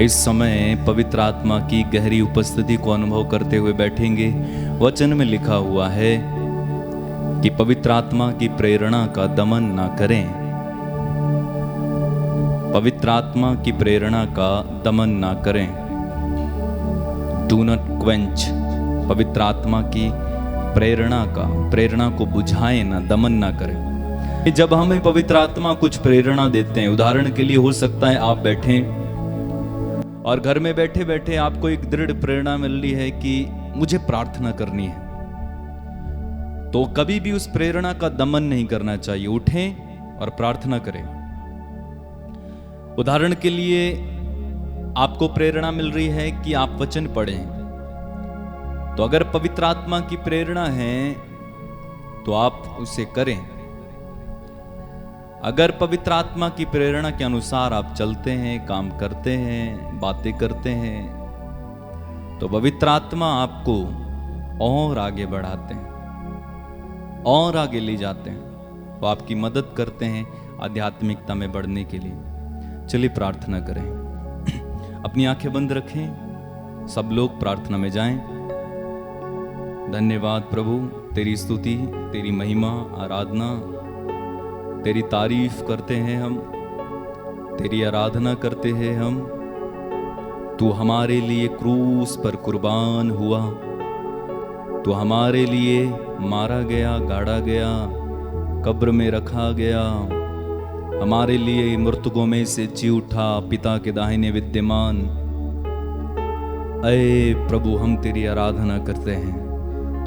इस समय पवित्र आत्मा की गहरी उपस्थिति को अनुभव करते हुए बैठेंगे। वचन में लिखा हुआ है कि पवित्र आत्मा की प्रेरणा का दमन ना करें। पवित्र आत्मा की प्रेरणा का दमन ना करें। Do not quench. पवित्र आत्मा की प्रेरणा को बुझाएं ना, दमन ना करें। जब हमें पवित्र आत्मा कुछ प्रेरणा देते हैं, उदाहरण के लिए हो सकता है आप बैठें और घर में बैठे बैठे आपको एक दृढ़ प्रेरणा मिल रही है कि मुझे प्रार्थना करनी है, तो कभी भी उस प्रेरणा का दमन नहीं करना चाहिए। उठें और प्रार्थना करें। उदाहरण के लिए आपको प्रेरणा मिल रही है कि आप वचन पढ़ें, तो अगर पवित्र आत्मा की प्रेरणा है तो आप उसे करें। अगर पवित्र आत्मा की प्रेरणा के अनुसार आप चलते हैं, काम करते हैं, बातें करते हैं, तो पवित्र आत्मा आपको और आगे बढ़ाते हैं और आगे ले जाते हैं। वो आपकी मदद करते हैं आध्यात्मिकता में बढ़ने के लिए। चलिए प्रार्थना करें। अपनी आंखें बंद रखें। सब लोग प्रार्थना में जाएं। धन्यवाद प्रभु, तेरी स्तुति, तेरी महिमा, आराधना, तेरी तारीफ करते हैं हम, तेरी आराधना करते हैं हम। तू हमारे लिए क्रूस पर कुर्बान हुआ, तू हमारे लिए मारा गया, गाड़ा गया, कब्र में रखा गया, हमारे लिए मृतकों में से जी उठा, पिता के दाहिने विद्यमान। ऐ प्रभु, हम तेरी आराधना करते हैं।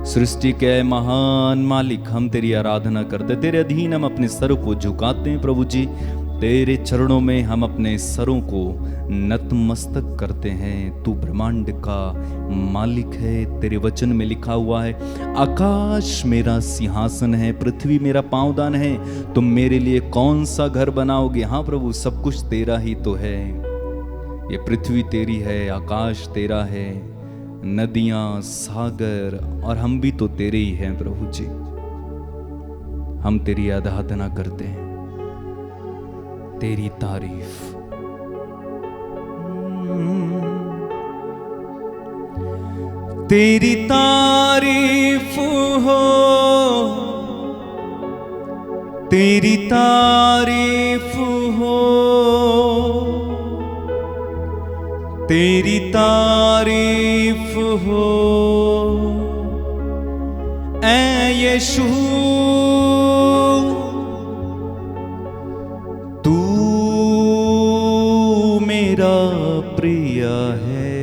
सृष्टि के महान मालिक, हम तेरी आराधना करते, तेरे अधीन हम अपने सरों को झुकाते हैं प्रभु जी। तेरे चरणों में हम अपने सरों को नतमस्तक करते हैं। तू ब्रह्मांड का मालिक है। तेरे वचन में लिखा हुआ है, आकाश मेरा सिंहासन है, पृथ्वी मेरा पांवदान है, तुम मेरे लिए कौन सा घर बनाओगे। हाँ प्रभु, सब कुछ तेरा ही तो है। ये पृथ्वी तेरी है, आकाश तेरा है, नदियां, सागर, और हम भी तो तेरे ही हैं प्रभु जी। हम तेरी आराधना करते हैं, तेरी तारीफ। तेरी तारीफ हो, तेरी तारीफ हो, तेरी तारीफ हो, ऐ यीशु। तू मेरा प्रिय है,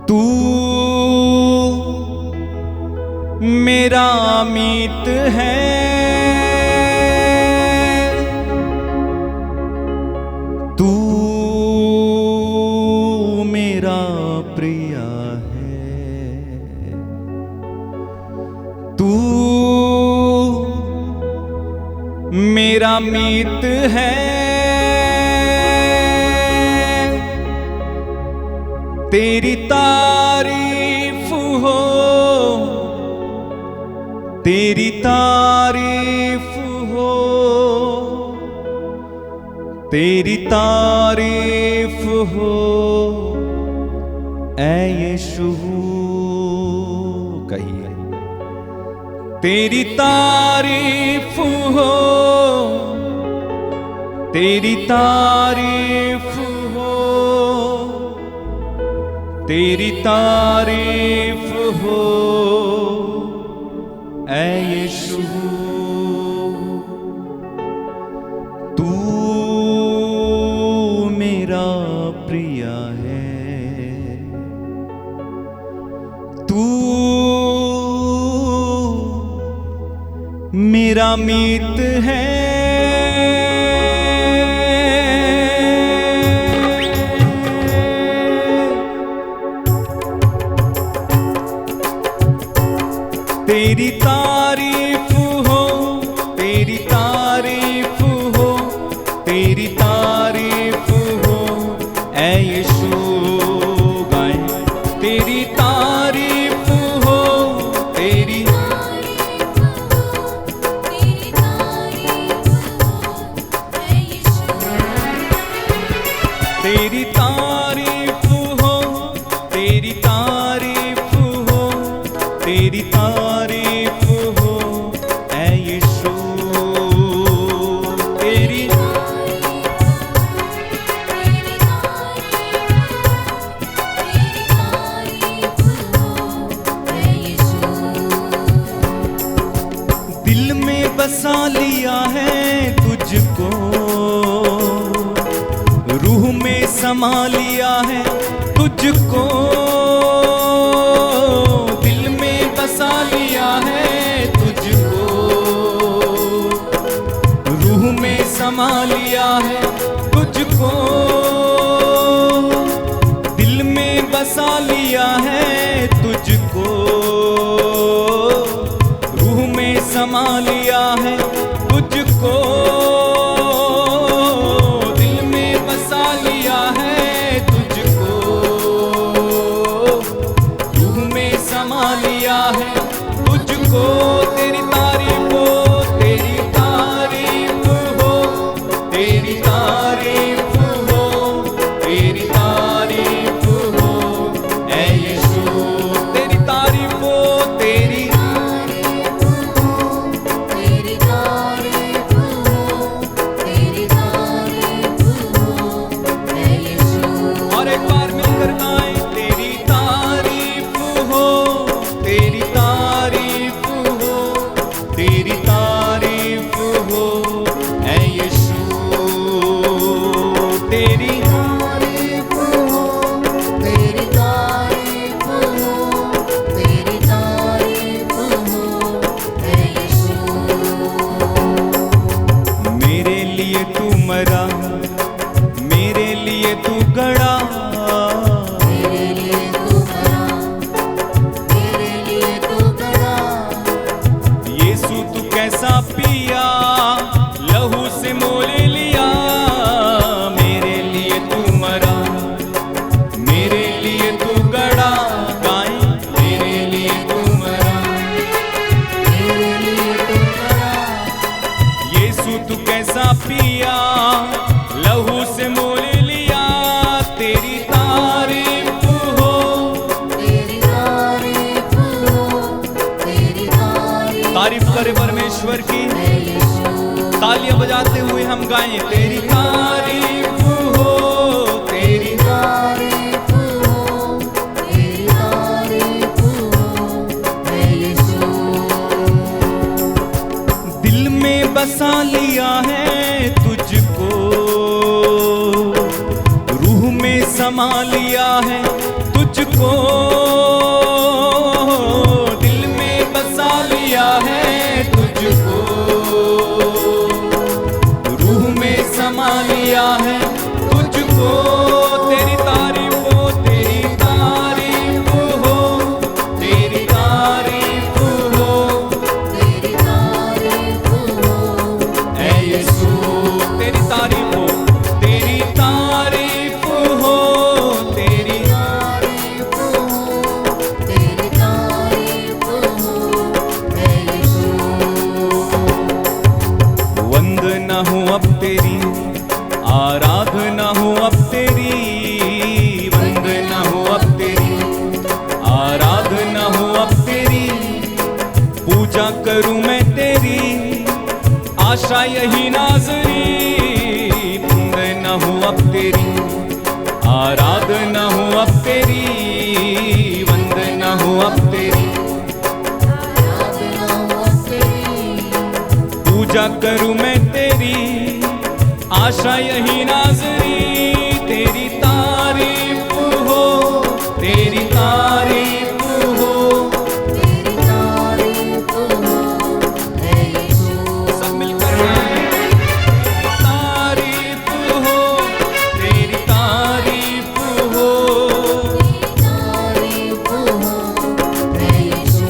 तू मेरा मीत है, तू मेरा प्रिय है, तू मेरा मीत है। तेरी तारीफ हो, तेरी तारीफ हो, तेरी तारीफ हो, ऐ यीशु। कहिए, तेरी तारीफ हो, तेरी तारीफ हो, तेरी तारीफ हो, ऐ यीशु। तू मेरा प्रिय है, तू मेरा मीत है। तेरी तारीफ हो, तेरी तारीफ हो, तेरी तारीफ हो, ऐ यीशु। गाएं, तेरी तारीफ हो, तेरी तारीफ हो, तेरी तारीफ हो, ऐ यीशु। तेरी तारीफ हो, तेरी तारीफ हो, तेरी तारीफ हो ऐ यीशु। तेरी दिल में बसा लिया है तुझको, रूह में समा लिया है तुझको, दिल में बसा लिया है तुझको, रूह में समा लिया है तुझको, दिल में बसा लिया है तुझको, रूह में समा लिया है तुझको, दिल में बसा लिया है तुझको, रूह में समा लिया है तुझको। तेरी तारीफ हो, तेरी तारीफ हो, तेरी तारीफ हो, तेरी तारीफ हो ऐ यीशु। तेरी तारीफ हो, तेरी और एक बार मिलकर गाएं, तेरी तारीफ हो, तेरी तारीफ हो, तेरी तारीफ हो ऐ यीशु। तेरी तारीफ हो, तेरी तारीफ हो, तेरी तारीफ हो ऐ यीशु। मेरे लिए तू मरा, मेरे लिए तू गड़ा, मेरे लिए तू मरा, मेरे लिए तू गड़ा, यीशु तू कैसा पिया, लहू से मोल लिया। मेरे लिए तू मरा, मेरे लिए तू गड़ा, गाएं मेरे लिए तू मरा, मेरे लिए तू गड़ा, यीशु तू कैसा पिया, लहू से मोल लिया। तेरी तारीफ हो, तेरी तारीफ हो, तेरी तारीफ तारीफ करे परमेश्वर की, ऐ यीशु। तालियां बजाते हुए हम गाएं, तेरी तारीफ हो, तेरी तारीफ हो, तेरी तारीफ हो ऐ यीशु। दिल में बसा लिया है तुझको, रूह में समा लिया है तुझको, दिल में बसा लिया है तुझको, रूह में समा लिया है तुझको। तेरी तारीफ हो, तेरी तारीफ हो, तेरी तारीफ हो तेरी तारीफ हो ऐ यीशु। तेरी तारीफ हो, तेरी तारीफ हो, तेरी तारीफ हो, तेरी तारीफ हो ऐ यीशु। वंदना हो अब तेरी, आराधना हो अब तेरी, वंदना हो अब तेरी, आराधना हो अब तेरी, पूजा करूं मैं तेरी, आशा यही नाज़री। वंदना हो अब तेरी, आराधना हो अब तेरी, वंदना हो अब तेरी, आराधना हो तेरी, पूजा करूं मैं तेरी, आशा यही नाज़री। तेरी तारीफ हो, तेरी तारीफ हो, तेरी तारीफ हो ऐ यीशु। सब मिलकर गाएं, तारीफ हो, तेरी तारीफ हो, तारीफ हो ऐ यीशु।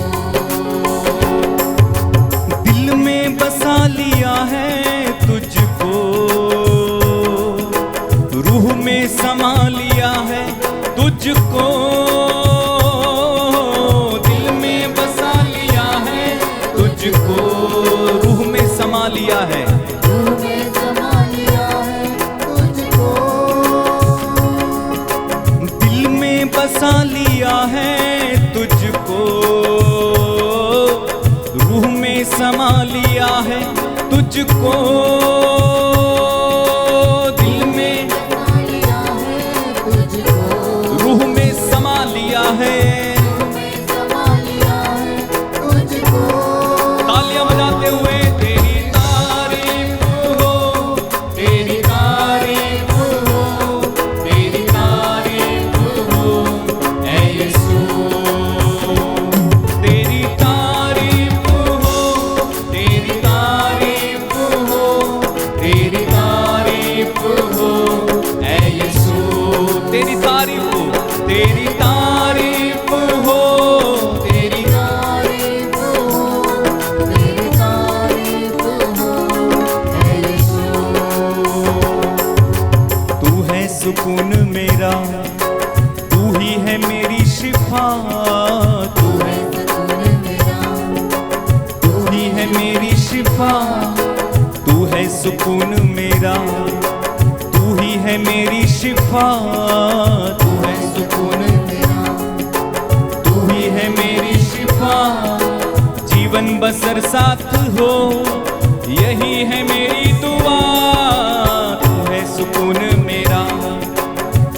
दिल में बसा लिया है तुझको, रूह में समा लिया है तुझको, दिल में बसा लिया है तुझको, रूह में समा लिया है। तूने समा लिया है तुझको, बसा लिया है तुझको, रूह में समा लिया है तुझको, दिल में लिया है तुझको, रूह में समा लिया है। समा लिया है तुझको। तालियां बजाते हुए तेरी तारीफ हो, तेरी तारीफ हो, तेरी तारीफ हो ऐ यीशु। तेरी तारीफ हो, तेरी तारीफ हो, तेरी तारीफ हो ऐ यीशु। तेरी तारीफ हो, तेरी तारीफ हो, तेरी तारीफ हो, तेरी तारीफ हो ऐ यीशु। तू है सुकून मेरा, तू ही है मेरी शिफा, तू है, सुकून मेरा, तू ही है मेरी शिफा, तू है सुकून मेरा, तू ही है मेरी शिफा, तू है सुकून मेरा, तू ही है मेरी शिफा। जीवन बसर साथ हो, यही है मेरी दुआ। तू है सुकून मेरा,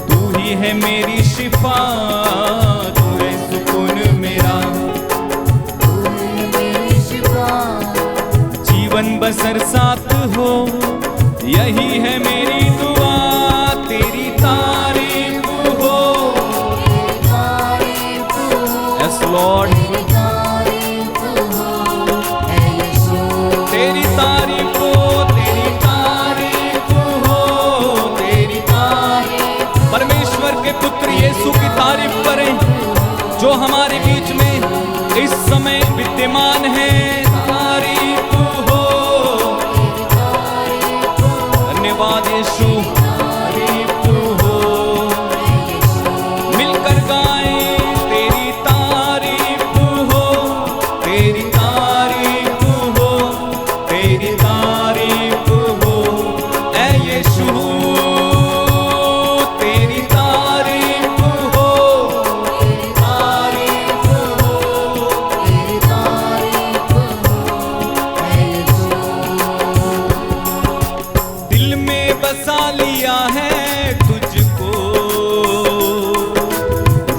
तू ही है मेरी शिफा, तू है सुकून मेरा। तू है मेरी शिफा। जीवन बसर साथ हो, यही है मेरी दुआ। तेरी तारीफ हो, तेरी तारीफ हो, यस लॉर्ड। तेरी तारीफ हो ऐ यीशु। तेरी तारीफ हो, तेरी तारीफ हो, तेरी तारीफ। परमेश्वर के पुत्र यीशु की तारीफ करें, जो हमारे बीच में इस समय विद्यमान है। तारीफ हो, धन्यवाद यीशु। तारीफ हो, मिलकर गाएं तेरी तारीफ हो, तेरी तारीफ हो, तेरी तारीफ हो ऐ यीशु। तेरी तारीफ हो, तेरी तारीफ हो, तेरी तारीफ हो ऐ यीशु। दिल में बसा लिया है तुझको,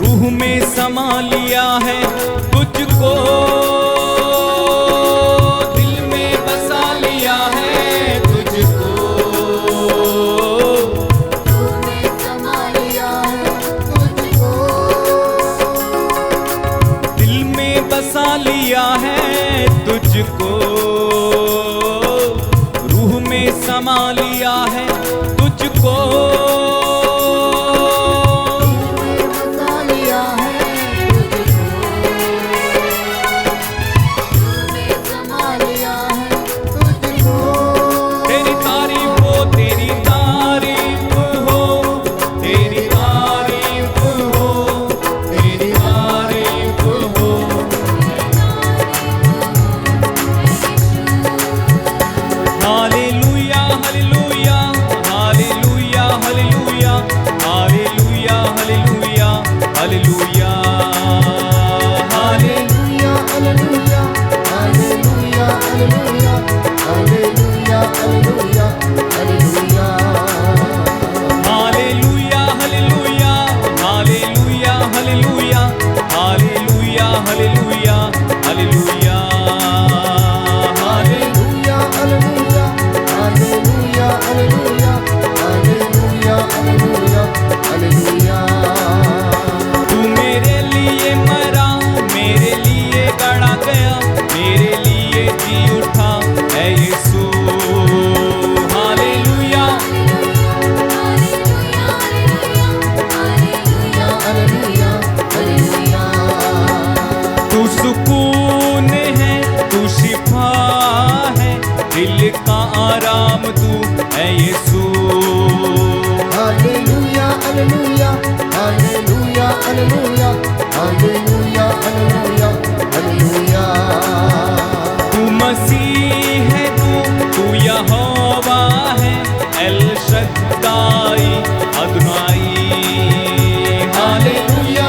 रूह में समा लिया है तुझको, दिल में बसा लिया है तुझको, तूने समा लिया है तुझको, दिल में बसा लिया है तुझको, रूह में समा लिया है तुझको, बसा लिया है तुझको, तूने समा लिया है तुझको। तेरी तारीफ हो, तेरी तारीफ हो, तेरी तारीफ हो, तेरी तारीफ हो। Hallelujah hallelujah hallelujah hallelujah hallelujah hallelujah hallelujah hallelujah. Hallelujah hallelujah hallelujah hallelujah hallelujah hallelujah hallelujah. Hallelujah hallelujah hallelujah hallelujah hallelujah hallelujah hallelujah hallelujah. Hallelujah hallelujah hallelujah hallelujah hallelujah hallelujah. तू मेरे लिए मरा, मेरे लिए गड़ा गया, मेरे लिए जी उठा है यीशु। Hallelujah hallelujah hallelujah. तू सुकून है, तू शिफा है, दिल का आराम तू है Yeshu. Hallelujah hallelujah hallelujah hallelujah hallelujah hallelujah hallelujah. तू मसीह है, तू यहोवा है, एल शद्दाई अदनाई। हालेलुया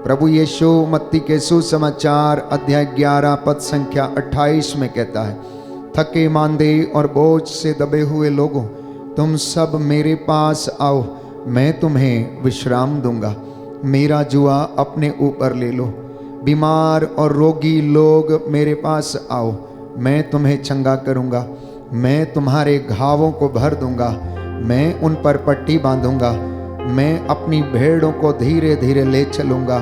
प्रभु यीशु मत्ती के सुसमाचार अध्याय 11 पद संख्या 28 में कहता है, थके मांदे और बोझ से दबे हुए लोगों, तुम सब मेरे पास आओ, मैं तुम्हें विश्राम दूंगा। मेरा जुआ अपने ऊपर ले लो। बीमार और रोगी लोग मेरे पास आओ, मैं तुम्हें चंगा करूंगा। मैं तुम्हारे घावों को भर दूंगा, मैं उन पर पट्टी बांधूंगा। मैं अपनी भेड़ों को धीरे धीरे ले चलूंगा।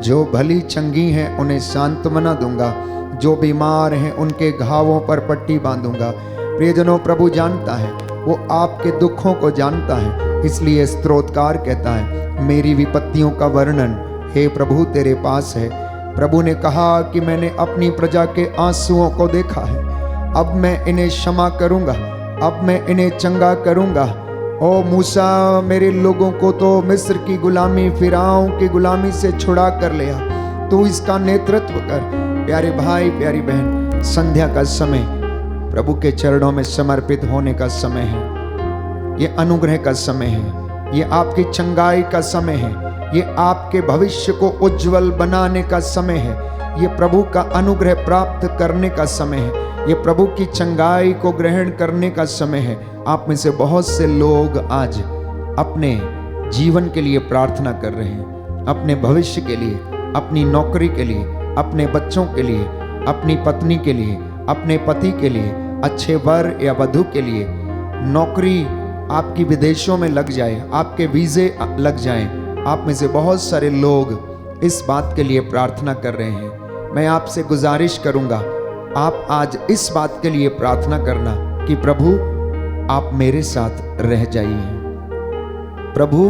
जो भली चंगी हैं उन्हें सांत्वना दूंगा, जो बीमार हैं उनके घावों पर पट्टी बांधूंगा। प्रियजनों, प्रभु जानता है, वो आपके दुखों को जानता है। इसलिए स्तोत्रकार कहता है, मेरी विपत्तियों का वर्णन हे प्रभु तेरे पास है। प्रभु ने कहा कि मैंने अपनी प्रजा के आंसुओं को देखा है, अब मैं इन्हें क्षमा करूंगा, अब मैं इन्हें चंगा करूंगा। ओ मूसा, मेरे लोगों को तो मिस्र की गुलामी, फिरौन की गुलामी से छुड़ा कर ले आ, तू इसका नेतृत्व कर। प्यारे भाई, प्यारी बहन, संध्या का समय प्रभु के चरणों में समर्पित होने का समय है। ये अनुग्रह का समय है, ये आपकी चंगाई का समय है, ये आपके भविष्य को उज्जवल बनाने का समय है, ये प्रभु का अनुग्रह प्राप्त करने का समय है, ये प्रभु की चंगाई को ग्रहण करने का समय है। आप में से बहुत से लोग आज अपने जीवन के लिए प्रार्थना कर रहे हैं, अपने भविष्य के लिए, अपनी नौकरी के लिए, अपने बच्चों के लिए, अपनी पत्नी के लिए, अपने पति के लिए, अच्छे वर या वधू के लिए। नौकरी आपकी विदेशों में लग जाए, आपके वीज़े लग जाएं। आप में से बहुत सारे लोग इस बात के लिए प्रार्थना कर रहे हैं। मैं आपसे गुजारिश करूंगा, आप आज इस बात के लिए प्रार्थना करना कि प्रभु आप मेरे साथ रह जाइए, प्रभु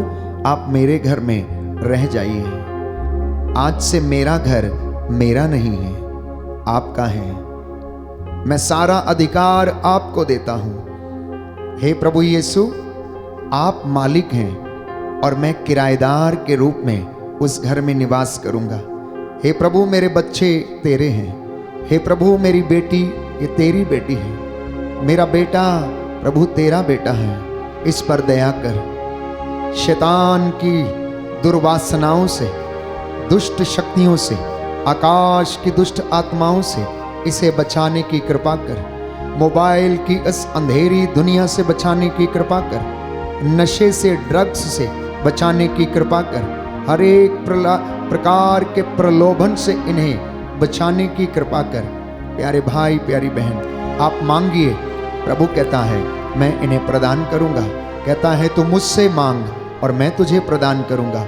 आप मेरे घर में रह जाइए। आज से मेरा घर मेरा नहीं है, आपका है। मैं सारा अधिकार आपको देता हूं। हे प्रभु यीशु, आप मालिक हैं और मैं किराएदार के रूप में उस घर में निवास करूंगा। हे प्रभु, मेरे बच्चे तेरे हैं। हे प्रभु, मेरी बेटी ये तेरी बेटी है। मेरा बेटा प्रभु तेरा बेटा है। इस पर दया कर। शैतान की दुर्वासनाओं से, दुष्ट शक्तियों से, आकाश की दुष्ट आत्माओं से इसे बचाने की कृपा कर। मोबाइल की इस अंधेरी दुनिया से बचाने की कृपा कर। नशे से, ड्रग्स से बचाने की कृपा कर। हर एक प्रकार के प्रलोभन से इन्हें बचाने की कृपा कर। प्यारे भाई, प्यारी बहन, आप मांगिए, प्रभु कहता है मैं इन्हें प्रदान करूंगा। कहता है तू मुझसे मांग और मैं तुझे प्रदान करूंगा।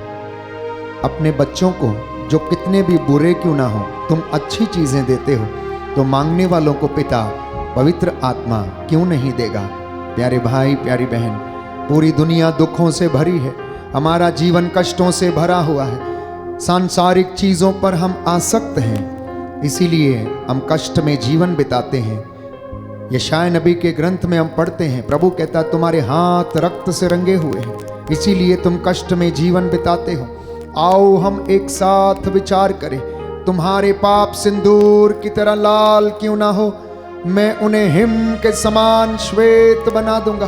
अपने बच्चों को, जो कितने भी बुरे क्यों ना हो, तुम अच्छी चीजें देते हो, तो मांगने वालों को पिता पवित्र आत्मा क्यों नहीं देगा। प्यारे भाई, प्यारी बहन, पूरी दुनिया दुखों से भरी है, हमारा जीवन कष्टों से भरा हुआ है। सांसारिक चीजों पर हम आसक्त हैं, इसीलिए हम कष्ट में जीवन बिताते हैं। यशायाह नबी के ग्रंथ में हम पढ़ते हैं, प्रभु कहता तुम्हारे हाथ रक्त से रंगे हुए हैं, इसीलिए तुम कष्ट में जीवन बिताते हो। आओ हम एक साथ विचार करें। तुम्हारे पाप सिंदूर की तरह लाल क्यों ना हो, मैं उन्हें हिम के समान श्वेत बना दूंगा।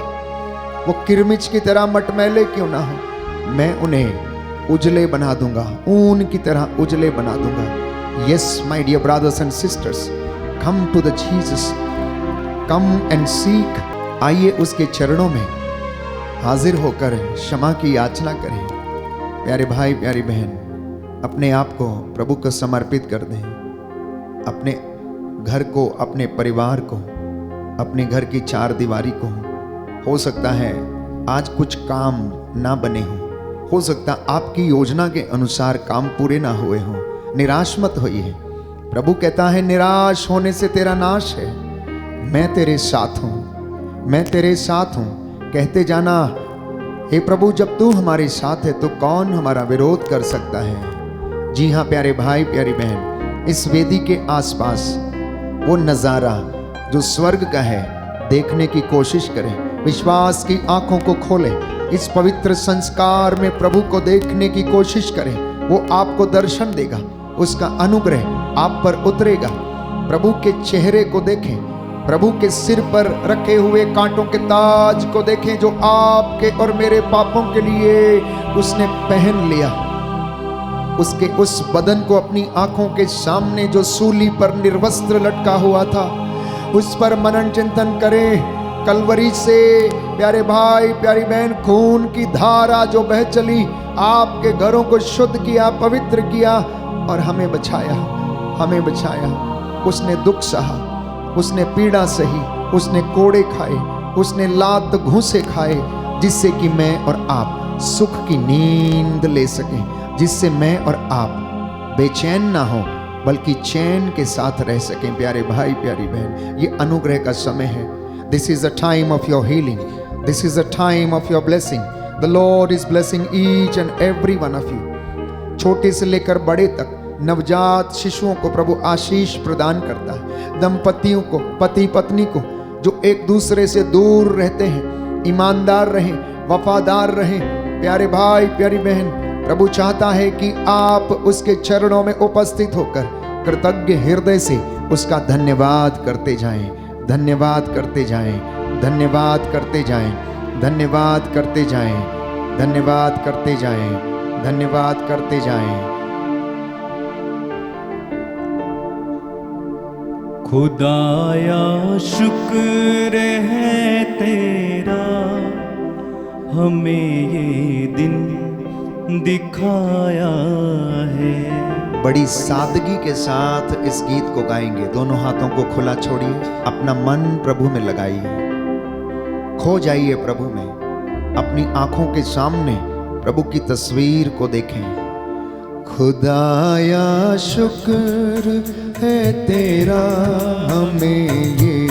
वो किरमिच की तरह मटमैले क्यों ना हो, मैं उन्हें उजले बना दूंगा, ऊन की तरह उजले बना दूंगा। Yes my dear brothers and sisters, come to the Jesus, come and seek. आइए उसके चरणों में हाजिर होकर क्षमा की याचना करें। प्यारे भाई, प्यारी बहन, अपने आप को प्रभु को समर्पित कर दें। अपने घर को, अपने परिवार को, अपने घर की चार दीवारी को। हो सकता है आज कुछ काम ना बने हो सकता आपकी योजना के अनुसार काम पूरे ना हुए हो। निराश मत होइए। प्रभु कहता है निराश होने से तेरा नाश है। मैं तेरे साथ हूँ, मैं तेरे साथ हूँ। कहते जाना, हे प्रभु जब तू हमारे साथ है तो कौन हमारा विरोध कर सकता है। जी हाँ प्यारे भाई, प्यारी बहन, इस वेदी के आसपास वो नज़ारा जो स्वर्ग का है देखने की कोशिश करें। विश्वास की आंखों को खोलें, इस पवित्र संस्कार में प्रभु को देखने की कोशिश करें। वो आपको दर्शन देगा, उसका अनुग्रह आप पर उतरेगा। प्रभु के चेहरे को देखें, प्रभु के सिर पर रखे हुए कांटों के ताज को देखें जो आपके और मेरे पापों के लिए उसने पहन लिया। उसके उस बदन को अपनी आंखों के सामने जो सूली पर निर्वस्त्र लटका हुआ था, उस पर मनन चिंतन करें। कलवरी से प्यारे भाई प्यारी बहन खून की धारा जो बह चली, आपके घरों को शुद्ध किया, पवित्र किया और हमें बचाया, हमें बचाया। उसने दुख सहा, उसने पीड़ा सही, उसने कोड़े खाए, उसने लात घूंसे खाए, जिससे कि मैं और आप सुख की नींद ले सकें, जिससे मैं और आप बेचैन ना हो बल्कि चैन के साथ रह सकें। प्यारे भाई प्यारी बहन, ये अनुग्रह का समय है। This is the time of your healing, this is the time of your blessing. The Lord is blessing each and every one of you. छोटे से लेकर बड़े तक नवजात शिशुओं को प्रभु आशीष प्रदान करता है। दंपतियों को, पति पत्नी को जो एक दूसरे से दूर रहते हैं, ईमानदार रहें, वफादार रहें। प्यारे भाई प्यारी बहन, प्रभु चाहता है कि आप उसके चरणों में उपस्थित होकर कृतज्ञ हृदय से उसका धन्यवाद करते जाएं, धन्यवाद करते जाएं, धन्यवाद करते जाएं, धन्यवाद करते जाएं, धन्यवाद करते जाएं, धन्यवाद करते जाएं। खुदाया शुक्र है तेरा, हमें ये दिन दिखाया है। बड़ी सादगी के साथ इस गीत को गाएंगे। दोनों हाथों को खुला छोड़िए, अपना मन प्रभु में लगाइए, खो जाइए प्रभु में। अपनी आंखों के सामने प्रभु की तस्वीर को देखें। खुदाया शुक्र है तेरा, हमें ये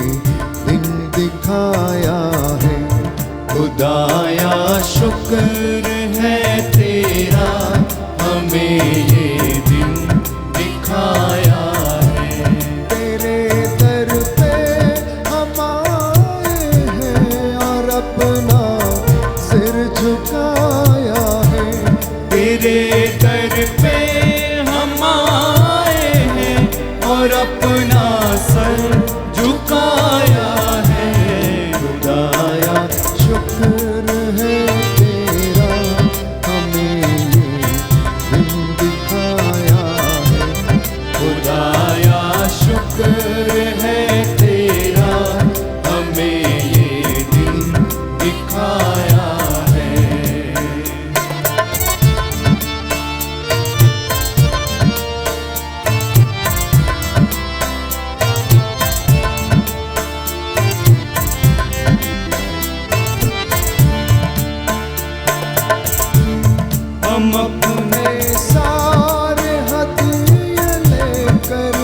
दिन दिखाया है। खुदाया शुक्र है तेरा, हमें ये दिन दिखाया है। तेरे दर पे हम आए हैं और अपना सिर झुकाया है। तेरे दर पे हम आए हैं और अपना सर झुकाया है। खुदाया शुक्र है तेरा, हमें ये दिन दिखाया है। खुदाया शुक्र है तेरा, हमें ये दिन दिखाया है। हम अपने सारे हथियार लेकर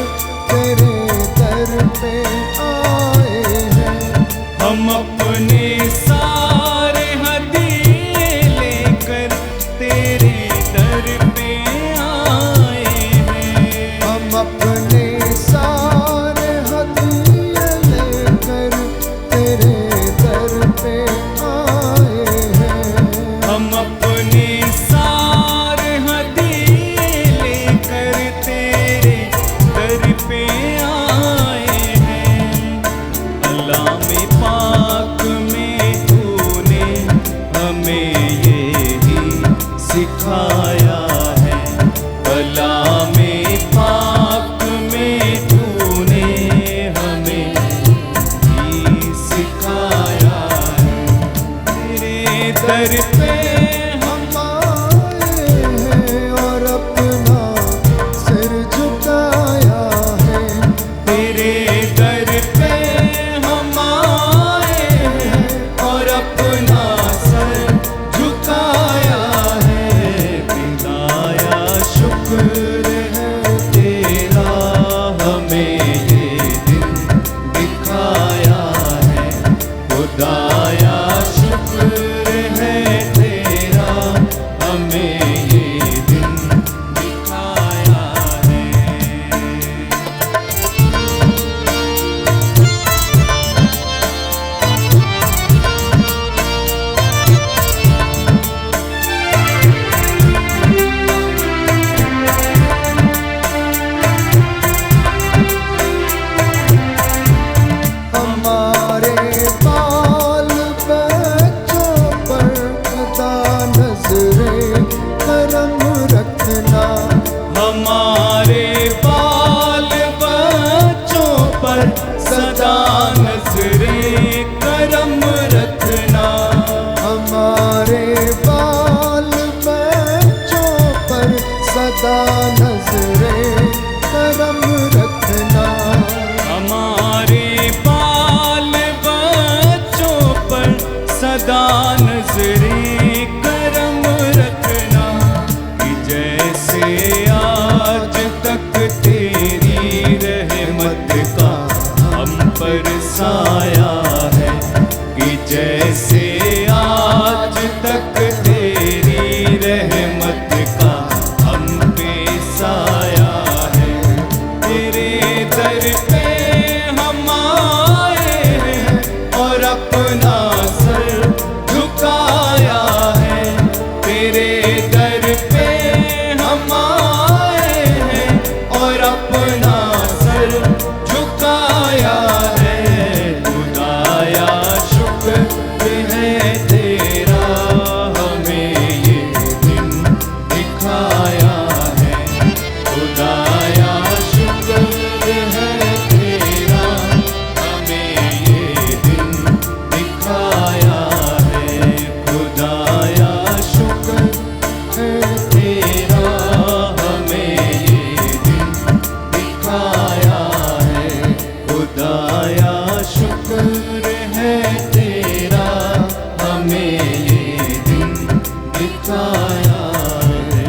रहमत का हम पर साया है, कि जैसे आज तक तेरी रहमत का हम पे साया है। तेरे दर पे हम आए हैं और अपना सर झुकाया है। तेरे दर पे हम आए हैं और अपना सर झुकाया है। खुदाया शुक्र है तेरा, हमें ये दिन दिखाया है। खुदाया शुक्र है तेरा, हमें ये दिन दिखाया है। खुदाया शुक्र है तेरा, हमें ये दिन दिखाया है। खुदाया शुक्र है तेरा, हमें ये दिन दिखाया है।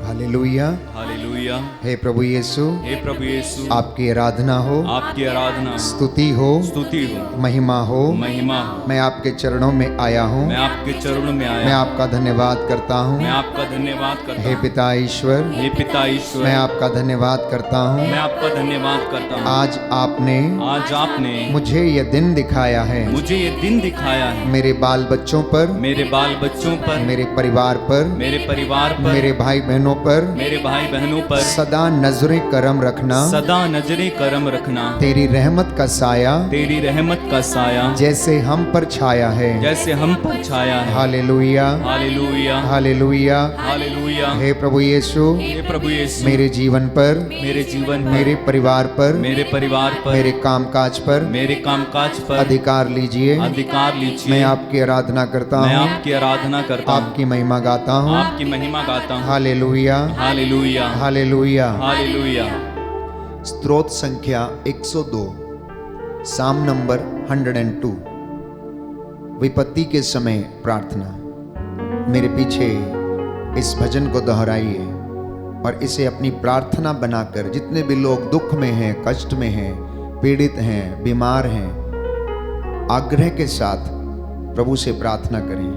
हालेलुया। हालेलुया। हे प्रभु यीशु, हे प्रभु यीशु, आपकी आराधना हो, आपकी आराधना, स्तुति हो, स्तुति हो, महिमा हो। महिमा हो। मैं आपके चरणों में आया हूँ, मैं आपके चरणों में मैं आया, आपका धन्यवाद करता हूँ। मैं आपका धन्यवाद करता हे हूँ। पिता ईश्वर, हे पिता ईश्वर, मैं आपका धन्यवाद करता हूँ। मैं आपका धन्यवाद करता हूँ। आज आपने आज आपने मुझे यह दिन दिखाया है, मुझे ये दिन दिखाया है। मेरे बाल बच्चों पर, मेरे बाल बच्चों पर, मेरे परिवार पर, मेरे परिवार पर, मेरे भाई बहनों पर मेरे भाई बहनों पर सदा नजरे करम रखना। सदा नजरे करम रखना। तेरी रहमत का साया तेरी रहमत का साया जैसे हम पर छाया है। जैसे हम पर छाया है। Hallelujah, hallelujah. हालेलुया। हालेलुया। हे प्रभु यीशु, हे प्रभु यीशु, मेरे जीवन पर, मेरे जीवन पर, मेरे परिवार पर, मेरे परिवार पर, मेरे कामकाज पर मेरे कामकाज पर अधिकार लीजिए। अधिकार लीजिए। मैं आपकी आराधना करता मैं हूँ, आपकी आराधना करता हूँ, आपकी महिमा गाता हूँ। आपकी महिमा गाता हूँ। Hallelujah, hallelujah. हालेलुया। हालेलुया। स्तोत्र संख्या 102, साम नंबर 102। विपत्ति के समय प्रार्थना। मेरे पीछे इस भजन को दोहराइए और इसे अपनी प्रार्थना बनाकर जितने भी लोग दुख में हैं, कष्ट में हैं, पीड़ित हैं, बीमार हैं, आग्रह के साथ प्रभु से प्रार्थना करें।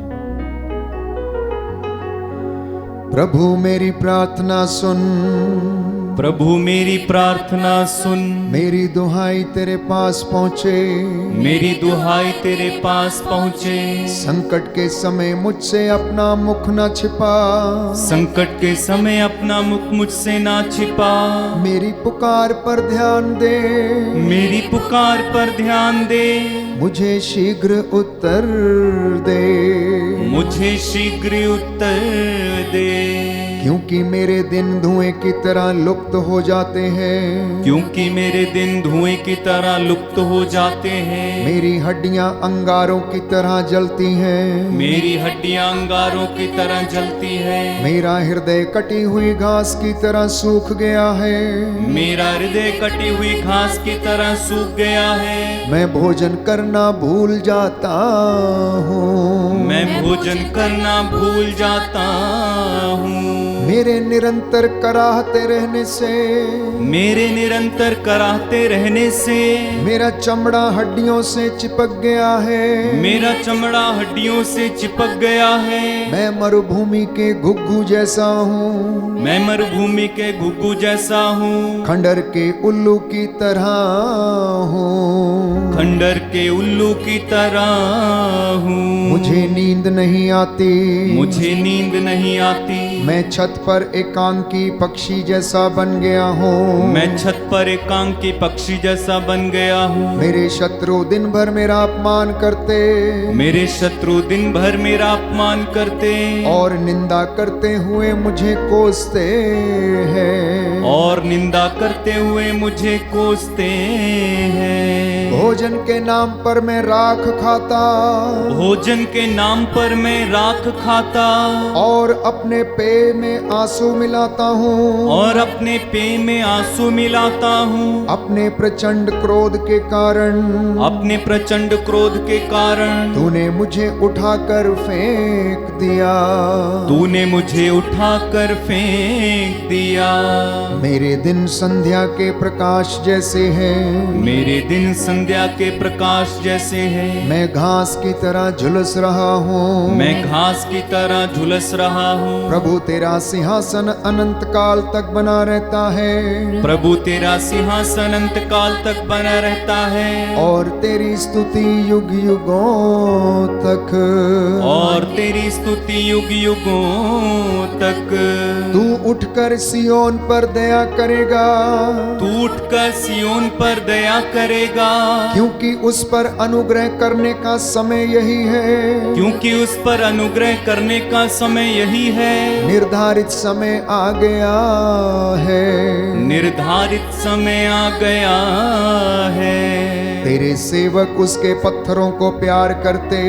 प्रभु मेरी प्रार्थना सुन, प्रभु मेरी प्रार्थना सुन, मेरी दुहाई तेरे पास पहुँचे, मेरी दुहाई तेरे पास पहुँचे। संकट के समय मुझसे अपना मुख न छिपा, संकट के समय अपना मुख मुझसे ना छिपा। मेरी पुकार पर ध्यान दे, मेरी पुकार पर ध्यान दे, मुझे शीघ्र उत्तर दे, मुझे शीघ्र उत्तर दे। क्योंकि मेरे दिन धुएं की तरह लुप्त हो जाते हैं, क्योंकि मेरे दिन धुएं की तरह लुप्त हो जाते हैं। मेरी हड्डियां अंगारों की तरह जलती हैं, मेरी हड्डियां अंगारों की तरह जलती है। मेरा हृदय कटी हुई घास की तरह सूख गया है, मेरा हृदय कटी हुई घास की तरह सूख गया है। मैं भोजन करना भूल जाता हूँ, मैं भोजन करना भूल जाता हूँ। मेरे निरंतर कराहते रहने से, मेरे निरंतर कराहते रहने से, मेरा चमड़ा हड्डियों से चिपक गया है, मेरा चमड़ा हड्डियों से चिपक गया है। मैं मरुभूमि के घुग्गू जैसा हूँ, मैं मरुभूमि के घुग्गू जैसा हूँ। खंडर के उल्लू की तरह हूँ, खंडर के उल्लू की तरह हूँ। मुझे नींद नहीं आती, मुझे नींद नहीं आती। मैं छत पर एकांकी पक्षी जैसा बन गया हूँ, मैं छत पर एकांकी पक्षी जैसा बन गया हूँ। मेरे शत्रु दिन भर मेरा अपमान करते, मेरे शत्रु दिन भर मेरा अपमान करते, और निंदा करते हुए मुझे कोसते हैं, और निंदा करते हुए मुझे कोसते हैं। भोजन के नाम पर मैं राख खाता, भोजन के नाम पर मैं राख खाता, और अपने पेय में आंसू मिलाता हूँ, और अपने पेय में आंसू मिलाता हूँ। अपने प्रचंड क्रोध के कारण, अपने प्रचंड क्रोध के कारण तूने मुझे उठाकर फेंक दिया, तूने मुझे उठाकर फेंक दिया। मेरे दिन संध्या के प्रकाश जैसे हैं। मेरे दिन संध्या के प्रकाश जैसे हैं। मैं घास की तरह झुलस रहा हूँ। मैं घास की तरह झुलस रहा हूँ। प्रभु तेरा सिंहासन अनंत काल तक बना रहता है। प्रभु तेरा सिंहासन अनंत काल तक बना रहता है। और तेरी स्तुति युग युगों तक। और तेरी स्तुति युग युगों तक। तू उठकर सियोन पर दया करेगा। तू उठकर सियोन पर दया करेगा। क्योंकि उस पर अनुग्रह करने का समय यही है। क्योंकि उस पर अनुग्रह करने का समय यही है। निर्धारित समय आ गया है। निर्धारित समय आ गया है। तेरे सेवक उसके पत्थरों को प्यार करते।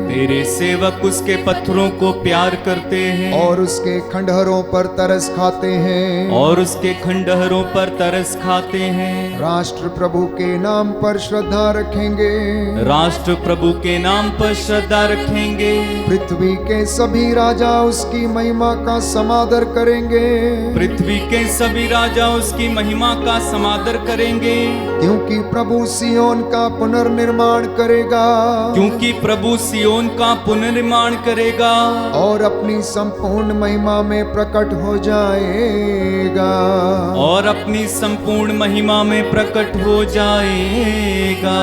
तेरे सेवक उसके पत्थरों को प्यार करते हैं। और उसके खंडहरों पर तरस खाते हैं। और उसके खंडहरों पर तरस खाते हैं। राष्ट्र प्रभु के नाम पर श्रद्धा रखेंगे। राष्ट्र प्रभु के नाम पर श्रद्धा रखेंगे। पृथ्वी के सभी राजा उसकी महिमा का समादर करेंगे। पृथ्वी के सभी राजा उसकी महिमा का समादर करेंगे। क्योंकि प्रभु सियोन का पुनर्निर्माण करेगा। क्योंकि प्रभु सियोन का पुनर्निर्माण करेगा। और अपनी संपूर्ण महिमा में प्रकट हो जाएगा। और अपनी संपूर्ण महिमा में प्रकट हो जाएगा।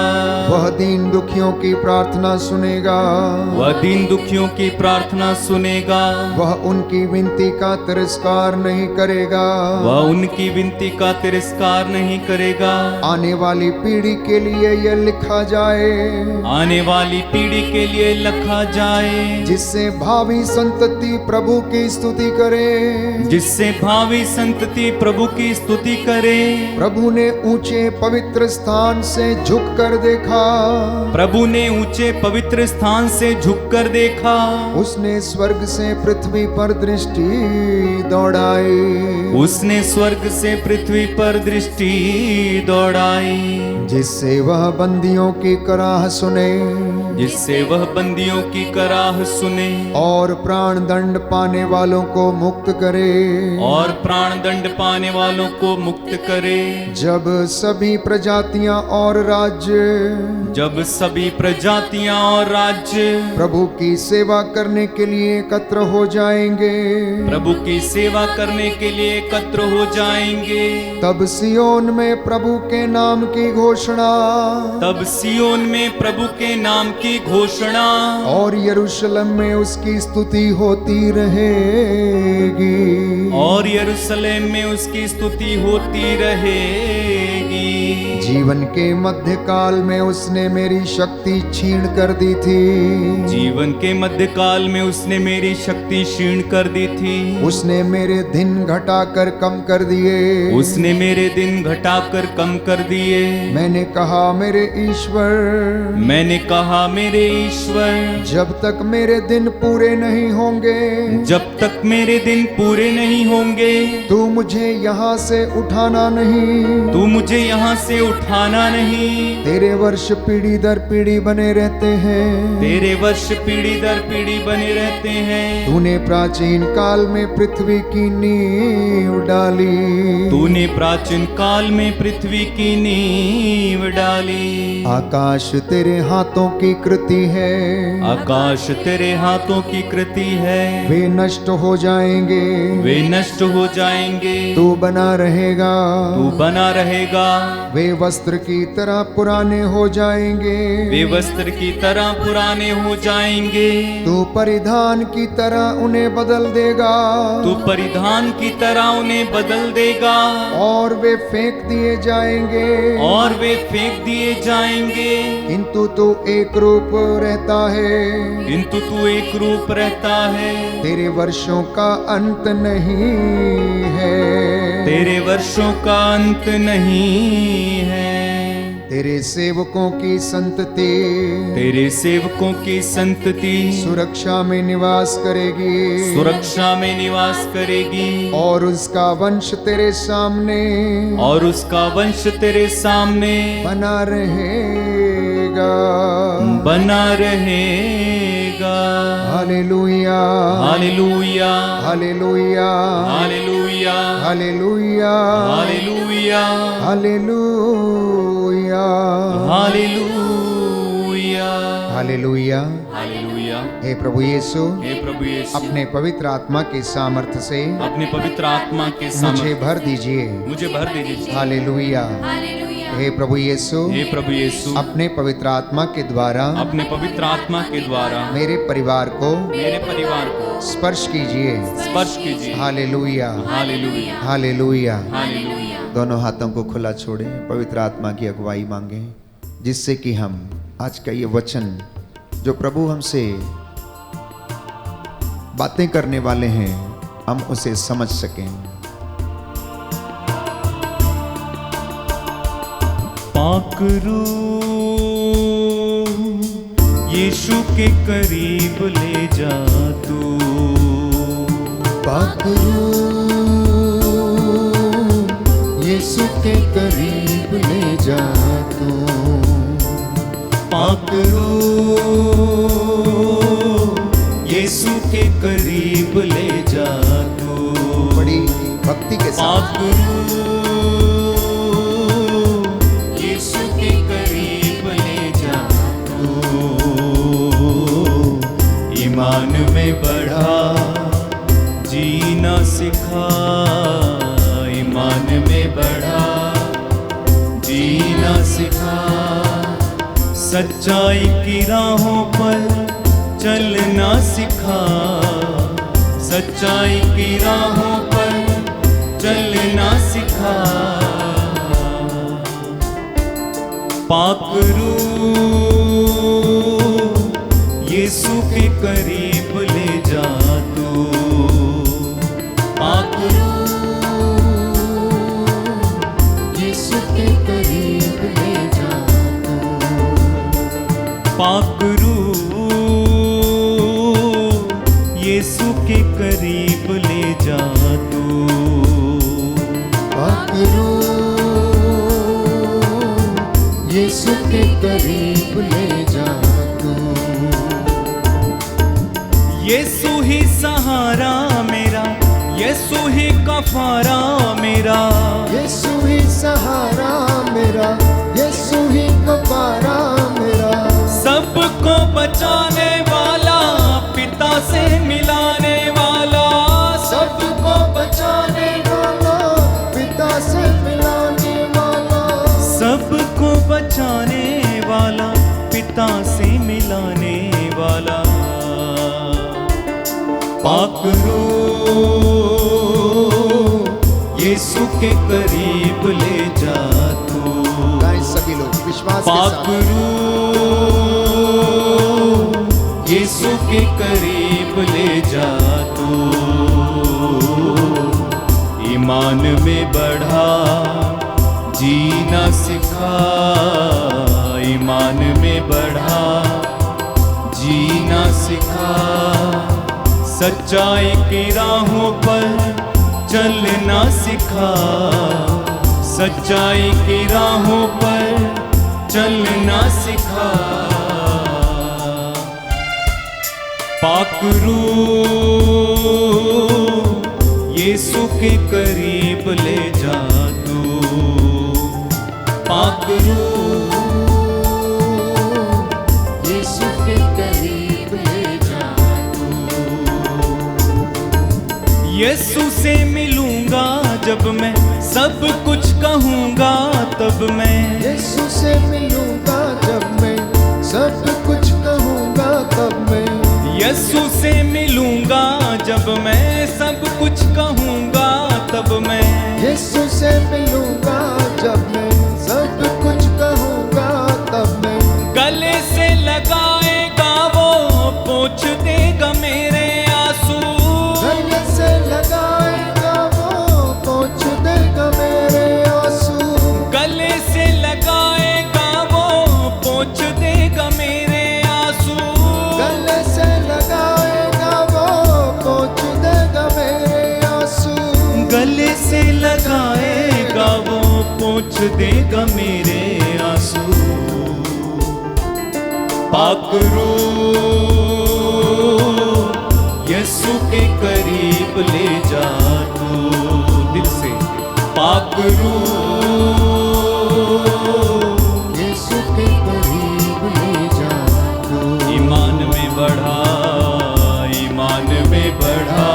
वह दीन दुखियों की प्रार्थना सुनेगा। वह दीन दुखियों की प्रार्थना सुनेगा। वह उनकी विनती का तिरस्कार नहीं करेगा। वह उनकी विनती का तिरस्कार नहीं करेगा। आने वाली पीढ़ी के लिए यह लिखा जाए। आने वाली पीढ़ी के लिए लिखा जाए। जिससे भावी संतति प्रभु की स्तुति करे। जिससे भावी संतति प्रभु की स्तुति करे। प्रभु ने ऊंचे पवित्र स्थान से झुक कर देखा। प्रभु ने ऊंचे पवित्र स्थान से झुक कर देखा। उसने स्वर्ग से पृथ्वी पर दृष्टि दौड़ाई। उसने स्वर्ग से पृथ्वी पर दृष्टि दौड़ाई। जिससे वह बंदियों की कराह सुने। जिससे वह बंदियों की कराह सुने। और प्राण दंड पाने वालों को मुक्त करे। और प्राण दंड पाने वालों को मुक्त करे। जब सभी प्रजातियां और राज्य। जब सभी प्रजातियां और राज्य प्रभु की सेवा करने के लिए एकत्र हो जाएंगे। प्रभु की सेवा करने के लिए एकत्र हो जाएंगे। तब सियोन में प्रभु के नाम की घोषणा। तब सियोन में प्रभु के नाम की घोषणा। और यरूशलेम में उसकी स्तुति होती रहेगी। और यरूशलेम में उसकी स्तुति होती रहेगी। जीवन के मध्यकाल में उसने मेरी शक्ति छीन कर दी थी। जीवन के मध्यकाल में उसने मेरी शक्ति क्षीण कर दी थी। उसने मेरे दिन घटाकर कम कर दिए। उसने मेरे दिन घटाकर कम कर दिए। मैंने कहा मेरे ईश्वर। मैंने कहा मेरे ईश्वर। जब तक मेरे दिन पूरे नहीं होंगे। जब तक मेरे दिन पूरे नहीं होंगे। तू मुझे यहाँ से उठाना नहीं। तू मुझे यहाँ से उठाना नहीं। तेरे वर्ष पीढ़ी दर पीढ़ी बने रहते हैं। तेरे वर्ष पीढ़ी दर पीढ़ी बने रहते हैं। तूने प्राचीन काल में पृथ्वी की नींव डाली। तूने प्राचीन काल में पृथ्वी की नींव डाली। आकाश तेरे हाथों की कृति है। आकाश तेरे हाथों की कृति है। वे नष्ट हो जाएंगे। वे नष्ट हो जाएंगे। तू बना रहेगा। तू बना रहेगा। वे वस्त्र की तरह पुराने हो जाएंगे। वे वस्त्र की तरह पुराने हो जाएंगे। तू परिधान की तरह उन्हें बदल देगा। तू परिधान की तरह उन्हें बदल देगा। और वे फेंक दिए जाएंगे। और वे फेंक दिए जाएंगे। किंतु तू एक रूप रहता है। किंतु तू एक रूप रहता है। तेरे वर्षों का अंत नहीं है। तेरे वर्षों का अंत नहीं है। तेरे सेवकों की संतति। तेरे सेवकों की संतति सुरक्षा में निवास करेगी। सुरक्षा में निवास करेगी। और उसका वंश तेरे सामने। और उसका वंश तेरे सामने बना रहेगा। बना रहेगा। जाएगा। Hallelujah hallelujah hallelujah hallelujah hallelujah hallelujah hallelujah hallelujah hallelujah. Hallelujah. हे प्रभु यीशु, हे प्रभु यीशु, अपने पवित्र आत्मा के सामर्थ्य से अपने पवित्र आत्मा के मुझे सामर्थ्य भर दीजिए। मुझे भर दीजिए। हालेलुया। हे प्रभु यीशु, हे प्रभु यीशु, अपने पवित्र आत्मा के द्वारा अपने पवित्र आत्मा के द्वारा मेरे परिवार को को स्पर्श कीजिए। स्पर्श कीजिए। Hallelujah hallelujah hallelujah. हालेलुया। दोनों हाथों को खुला छोड़ें, पवित्र आत्मा की अगुवाई मांगे, जिससे कि हम आज का ये वचन जो प्रभु हमसे बातें करने वाले हैं, हम उसे समझ सकें। पाक रूह यीशु के करीब ले जा तू। पाक रूह यीशु के करीब ले जा तू। पाक रूह यीशु के करीब ले जा तू। बड़ी भक्ति के साथ पाक रूह यीशु के करीब ले जा तू। ईमान में बढ़ा जीना सिखा। ईमान में बढ़ा जीना सिखा। सच्चाई की राहों पर चलना सिखा। सच्चाई की राहों पर चलना सिखा। पाक रूह यीशु के करीब ले जा तू। पाक रूह यीशु के करीब ले जा तू। पाक रूह यीशु के करीब ले जा तू। पाक रूह यीशु के करीब ले जा तू। यीशु ही सहारा मेरा, यीशु ही कफारा मेरा। यीशु ही सहारा मेरा, यीशु ही कफारा मेरा। सबको बचाने वाला, पिता से मिलाने वाला। सबको बचाने वाला, पिता से मिलाने वाला। सबको बचाने वाला, पिता से मिलाने वाला। पाक रूह यीशु के करीब ले जा तू। गाएं सभी लोग विश्वास के पाक साथ। रूह यीशु के करीब ले जा तू। ईमान में बढ़ा जीना सिखा। ईमान में बढ़ा जीना सिखा। सच्चाई की राहों पर चलना सिखा। सच्चाई की राहों पर चलना सिखा। पाक रूह यीशु के करीब ले जा तू। पाक रूह यीशु के करीब ले जा तू। यीशु से मिलूंगा जब मैं, सब कुछ कहूंगा तब मैं। यीशु से मिलूंगा जब मैं, सब कुछ कहूंगा तब मैं। यीशु से मिलूंगा जब मैं, सब कुछ कहूंगा तब मैं। यीशु से मिलूंगा जब मैं, सब कुछ कहूंगा तब मैं। गले से लगाएगा वो, पोंछ देगा मेरे आंसू। गले से लगाएगा वो, पोंछ देगा मेरे आंसू। गले से लगाएगा वो, पोंछ देगा मेरे आंसू। गले से लगाएगा वो, पोंछ देगा मेरे आंसू। गले से लगाएगा वो, पोंछ देगा मेरे आंसू। पाक रूह यीशु के करीब ले जा तू। दिल से पाक रूह यीशु के करीब ले जा तू। ईमान में बढ़ा, ईमान में बढ़ा,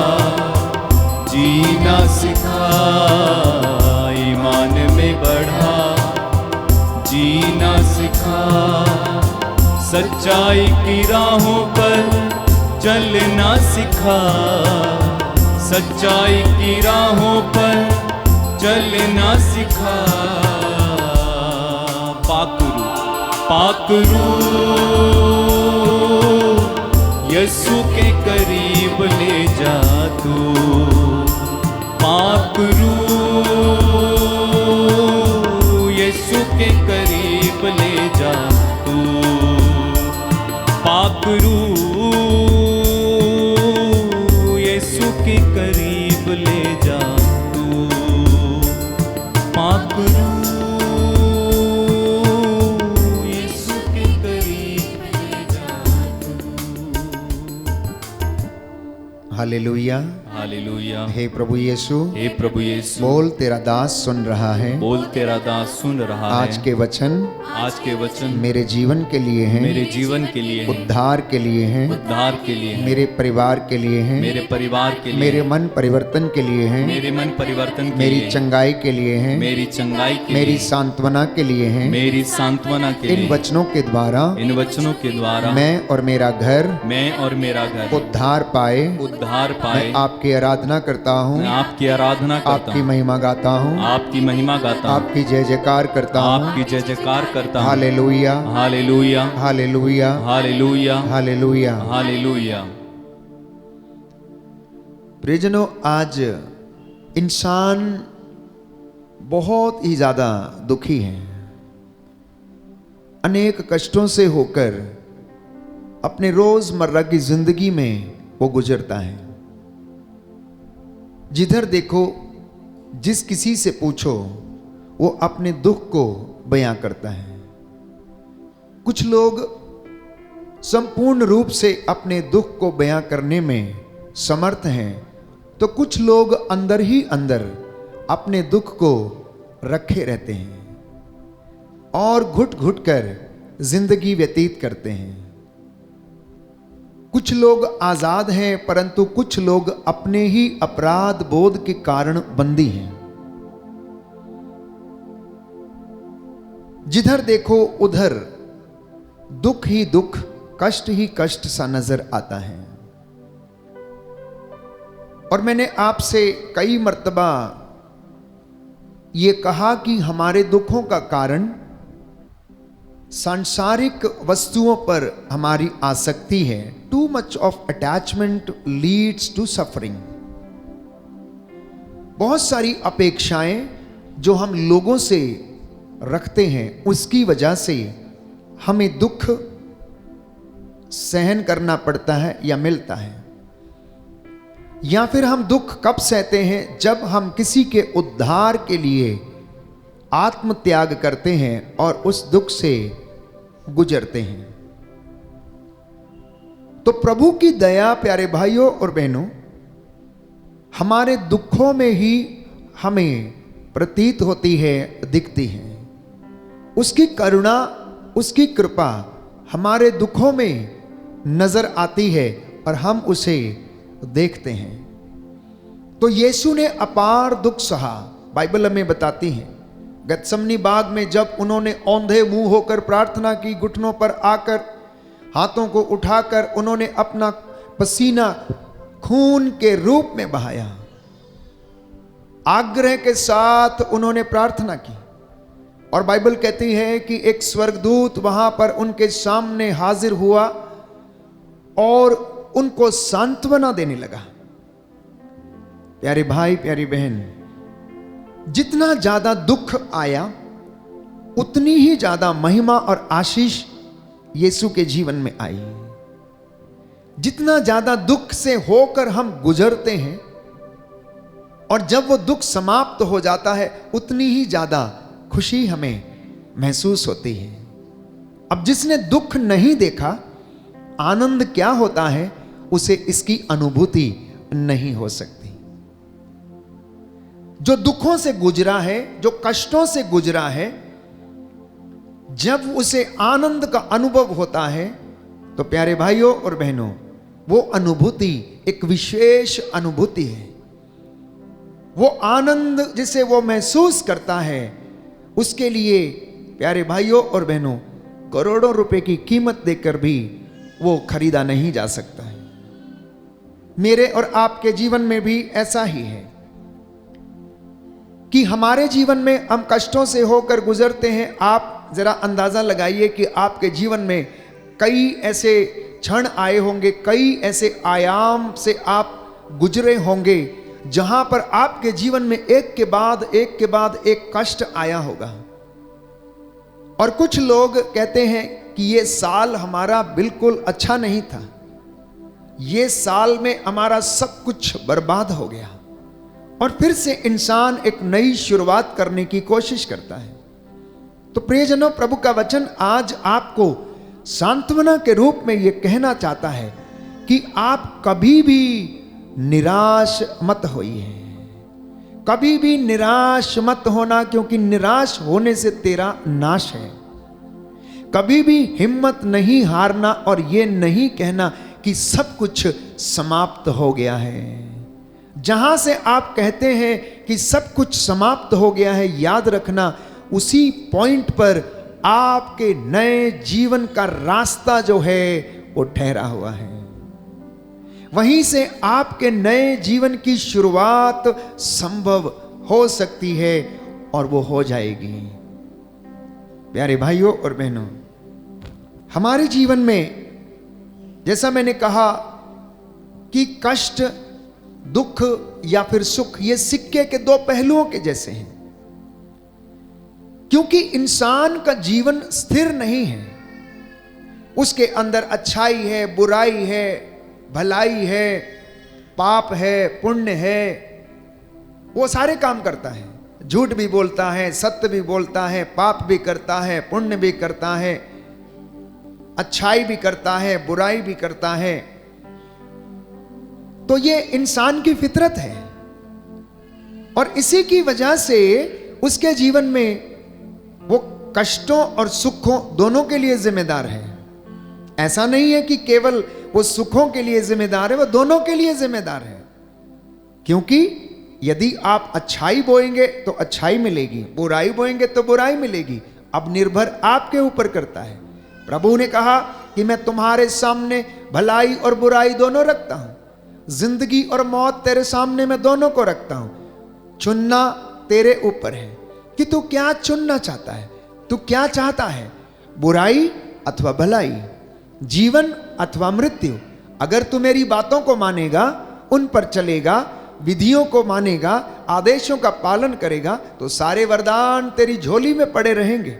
जीना सिखा, ईमान में बढ़ा, जीना सिखा। सच्चाई की राहों पर चलना सिखा, सच्चाई की राहों पर चलना सिखा। पाकरू पाकरू यीशु के करीब ले जा तू। पाकरू यीशु के करीब ले जा तू। पाकरू यीशु के करीब ले जा तू। पाकरू यीशु के करीब ले जा तू। हालेलुया। हालेलुया। हे प्रभु यीशु, हे प्रभु यीशु, बोल तेरा दास सुन रहा है। बोल तेरा दास सुन रहा है। आज के वचन आज के वचन मेरे जीवन के लिए हैं, मेरे जीवन के लिए हैं, उद्धार के लिए हैं, उद्धार के लिए हैं, मेरे परिवार के लिए हैं, मेरे परिवार के लिए, मेरे मन परिवर्तन के लिए हैं, मेरे मन परिवर्तन के मेरी लिए, चंगाई के लिए हैं, मेरी चंगाई के मेरी लिए, सांत्वना के लिए हैं। मेरी सांत्वना के इन लिए, वचनों के द्वारा इन वचनों के द्वारा मैं और मेरा घर मैं और मेरा घर उद्धार पाए। उद्धार पाए। मैं आपकी आराधना करता हूँ, मैं आपकी आराधना करता आपकी हूँ, महिमा गाता हूँ, आपकी महिमा गाता हूँ, आपकी जय जयकार करता हूँ। आपकी जय जयकार करता हूँ। Hallelujah, hallelujah, hallelujah, hallelujah, hallelujah. Hallelujah. प्रियजनों, आज इंसान बहुत ही ज्यादा दुखी है। अनेक कष्टों से होकर अपने रोजमर्रा की जिंदगी में वो गुजरता है। जिधर देखो, जिस किसी से पूछो, वो अपने दुख को बयां करता है। कुछ लोग संपूर्ण रूप से अपने दुख को बयां करने में समर्थ हैं, तो कुछ लोग अंदर ही अंदर अपने दुख को रखे रहते हैं और घुट घुट कर जिंदगी व्यतीत करते हैं। कुछ लोग आजाद हैं, परंतु कुछ लोग अपने ही अपराध बोध के कारण बंदी हैं। जिधर देखो उधर दुख ही दुख, कष्ट ही कष्ट सा नजर आता है। और मैंने आपसे कई मर्तबा ये कहा कि हमारे दुखों का कारण सांसारिक वस्तुओं पर हमारी आसक्ति है। Too much of attachment leads to suffering. बहुत सारी अपेक्षाएं जो हम लोगों से रखते हैं, उसकी वजह से हमें दुख सहन करना पड़ता है या मिलता है। या फिर हम दुख कब सहते हैं? जब हम किसी के उद्धार के लिए आत्म त्याग करते हैं और उस दुख से गुजरते हैं। तो प्रभु की दया प्यारे भाइयों और बहनों, हमारे दुखों में ही हमें प्रतीत होती है, दिखती है। उसकी करुणा, उसकी कृपा हमारे दुखों में नजर आती है और हम उसे देखते हैं। तो यीशु ने अपार दुख सहा। बाइबल हमें बताती है, गतसमनी बाग में जब उन्होंने औंधे मुंह होकर प्रार्थना की, घुटनों पर आकर हाथों को उठाकर उन्होंने अपना पसीना खून के रूप में बहाया, आग्रह के साथ उन्होंने प्रार्थना की। और बाइबल कहती है कि एक स्वर्गदूत वहां पर उनके सामने हाजिर हुआ और उनको सांत्वना देने लगा। प्यारे भाई, प्यारी बहन, जितना ज्यादा दुख आया उतनी ही ज्यादा महिमा और आशीष यीशु के जीवन में आई। जितना ज्यादा दुख से होकर हम गुजरते हैं और जब वो दुख समाप्त हो जाता है, उतनी ही ज्यादा खुशी हमें महसूस होती है। अब जिसने दुख नहीं देखा, आनंद क्या होता है? उसे इसकी अनुभूति नहीं हो सकती। जो दुखों से गुजरा है, जो कष्टों से गुजरा है, जब उसे आनंद का अनुभव होता है तो प्यारे भाइयों और बहनों, वो अनुभूति एक विशेष अनुभूति है। वो आनंद जिसे वो महसूस करता है, उसके लिए प्यारे भाइयों और बहनों करोड़ों रुपए की कीमत देकर भी वो खरीदा नहीं जा सकता है। मेरे और आपके जीवन में भी ऐसा ही है कि हमारे जीवन में हम कष्टों से होकर गुजरते हैं। आप जरा अंदाजा लगाइए कि आपके जीवन में कई ऐसे क्षण आए होंगे, कई ऐसे आयाम से आप गुजरे होंगे जहां पर आपके जीवन में एक के बाद एक कष्ट आया होगा। और कुछ लोग कहते हैं कि ये साल हमारा बिल्कुल अच्छा नहीं था, ये साल में हमारा सब कुछ बर्बाद हो गया, और फिर से इंसान एक नई शुरुआत करने की कोशिश करता है। तो प्रियजनों, प्रभु का वचन आज आपको सांत्वना के रूप में यह कहना चाहता है कि आप कभी भी निराश मत होइए, कभी भी निराश मत होना, क्योंकि निराश होने से तेरा नाश है। कभी भी हिम्मत नहीं हारना और ये नहीं कहना कि सब कुछ समाप्त हो गया है। जहां से आप कहते हैं कि सब कुछ समाप्त हो गया है, याद रखना उसी पॉइंट पर आपके नए जीवन का रास्ता जो है वो ठहरा हुआ है। वहीं से आपके नए जीवन की शुरुआत संभव हो सकती है और वो हो जाएगी। प्यारे भाइयों और बहनों, हमारे जीवन में जैसा मैंने कहा कि कष्ट, दुख या फिर सुख, ये सिक्के के दो पहलुओं के जैसे हैं, क्योंकि इंसान का जीवन स्थिर नहीं है। उसके अंदर अच्छाई है, बुराई है, भलाई है, पाप है, पुण्य है, वो सारे काम करता है। झूठ भी बोलता है, सत्य भी बोलता है, पाप भी करता है, पुण्य भी करता है, अच्छाई भी करता है, बुराई भी करता है। तो ये इंसान की फितरत है, और इसी की वजह से उसके जीवन में वो कष्टों और सुखों दोनों के लिए जिम्मेदार है। ऐसा नहीं है कि केवल वो सुखों के लिए जिम्मेदार है, वो दोनों के लिए जिम्मेदार है। क्योंकि यदि आप अच्छाई बोएंगे तो अच्छाई मिलेगी, बुराई बोएंगे तो बुराई मिलेगी। अब निर्भर आपके ऊपर करता है। प्रभु ने कहा कि मैं तुम्हारे सामने भलाई और बुराई दोनों रखता हूं, जिंदगी और मौत तेरे सामने मैं दोनों को रखता हूं। चुनना तेरे ऊपर है कि तू क्या चुनना चाहता है। तू क्या चाहता है, बुराई अथवा भलाई, जीवन अथवा मृत्यु। अगर तू मेरी बातों को मानेगा, उन पर चलेगा, विधियों को मानेगा, आदेशों का पालन करेगा, तो सारे वरदान तेरी झोली में पड़े रहेंगे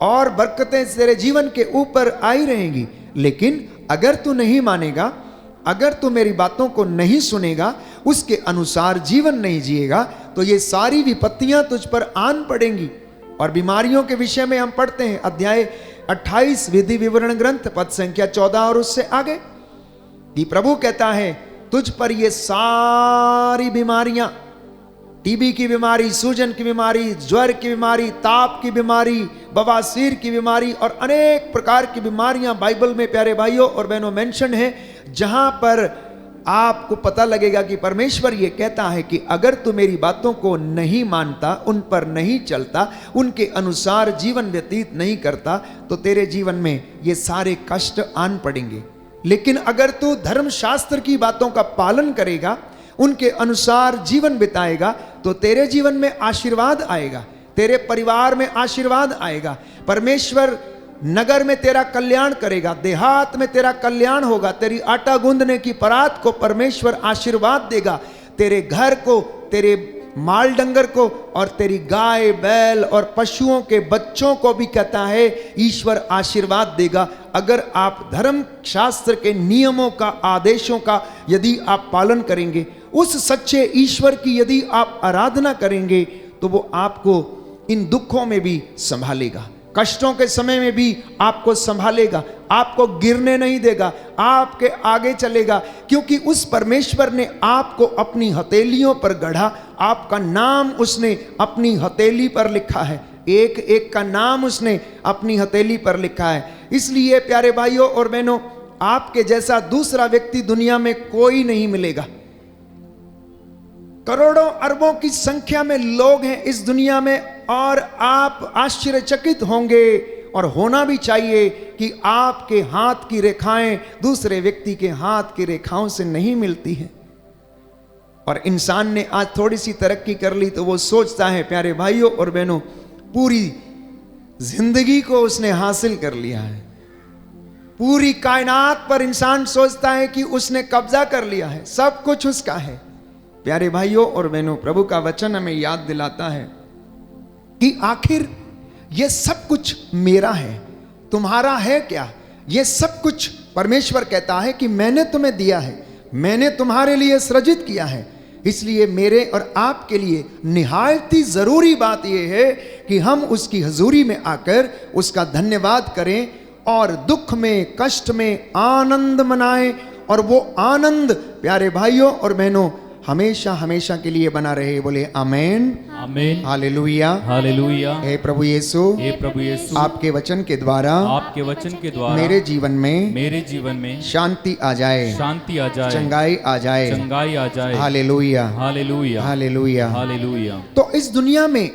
और बरकतें तेरे जीवन के ऊपर आई रहेंगी। लेकिन अगर तू नहीं मानेगा, अगर तू मेरी बातों को नहीं सुनेगा, उसके अनुसार जीवन नहीं जिएगा, तो ये सारी विपत्तियां तुझ पर आन पड़ेंगी। और बीमारियों के विषय में हम पढ़ते हैं अध्याय 28 विधि विवरण ग्रंथ पद संख्या 14 और उससे आगे कि प्रभु कहता है तुझ पर ये सारी बीमारियां, टीबी की बीमारी, सूजन की बीमारी, ज्वर की बीमारी, ताप की बीमारी, बवासीर की बीमारी और अनेक प्रकार की बीमारियां बाइबल में प्यारे भाइयों और बहनों मेंशन है, जहां पर आपको पता लगेगा कि परमेश्वर ये कहता है कि अगर तू मेरी बातों को नहीं मानता, उन पर नहीं चलता, उनके अनुसार जीवन व्यतीत नहीं करता, तो तेरे जीवन में ये सारे कष्ट आन पड़ेंगे। लेकिन अगर तू धर्मशास्त्र की बातों का पालन करेगा, उनके अनुसार जीवन बिताएगा, तो तेरे जीवन में आशीर्वाद आएगा, तेरे परिवार में आशीर्वाद आएगा। परमेश्वर नगर में तेरा कल्याण करेगा, देहात में तेरा कल्याण होगा, तेरी आटा गूंदने की परात को परमेश्वर आशीर्वाद देगा, तेरे घर को, तेरे माल डंगर को और तेरी गाय बैल और पशुओं के बच्चों को भी कहता है ईश्वर आशीर्वाद देगा। अगर आप धर्म शास्त्र के नियमों का, आदेशों का यदि आप पालन करेंगे, उस सच्चे ईश्वर की यदि आप आराधना करेंगे, तो वो आपको इन दुखों में भी संभालेगा। कष्टों के समय में भी आपको संभालेगा, आपको गिरने नहीं देगा, आपके आगे चलेगा, क्योंकि उस परमेश्वर ने आपको अपनी हथेलियों पर गढ़ा, आपका नाम उसने अपनी हथेली पर लिखा है, एक एक का नाम उसने अपनी हथेली पर लिखा है। इसलिए प्यारे भाइयों और बहनों, आपके जैसा दूसरा व्यक्ति दुनिया में कोई नहीं मिलेगा। करोड़ों अरबों की संख्या में लोग हैं इस दुनिया में, और आप आश्चर्यचकित होंगे, और होना भी चाहिए, कि आपके हाथ की रेखाएं दूसरे व्यक्ति के हाथ की रेखाओं से नहीं मिलती हैं। और इंसान ने आज थोड़ी सी तरक्की कर ली तो वो सोचता है प्यारे भाइयों और बहनों, पूरी जिंदगी को उसने हासिल कर लिया है। पूरी कायनात पर इंसान सोचता है कि उसने कब्जा कर लिया है, सब कुछ उसका है। प्यारे भाइयों और बहनों, प्रभु का वचन हमें याद दिलाता है कि आखिर ये सब कुछ मेरा है, तुम्हारा है क्या? ये सब कुछ परमेश्वर कहता है कि मैंने तुम्हें दिया है, मैंने तुम्हारे लिए सृजित किया है। इसलिए मेरे और आपके लिए निहायत ही जरूरी बात यह है कि हम उसकी हजूरी में आकर उसका धन्यवाद करें, और दुख में, कष्ट में आनंद मनाएं, और वो आनंद प्यारे भाइयों और बहनों हमेशा हमेशा के लिए बना रहे। बोले आमेन, आमेन, हालेलुया, हालेलुया। हे प्रभु यीशु, हे प्रभु यीशु, आपके वचन के द्वारा, आपके वचन के द्वारा मेरे जीवन में शांति आ जाए, शांति आ जाए, चंगाई आ जाए, चंगाई आ जाए। Hallelujah, hallelujah, hallelujah, hallelujah. तो इस दुनिया में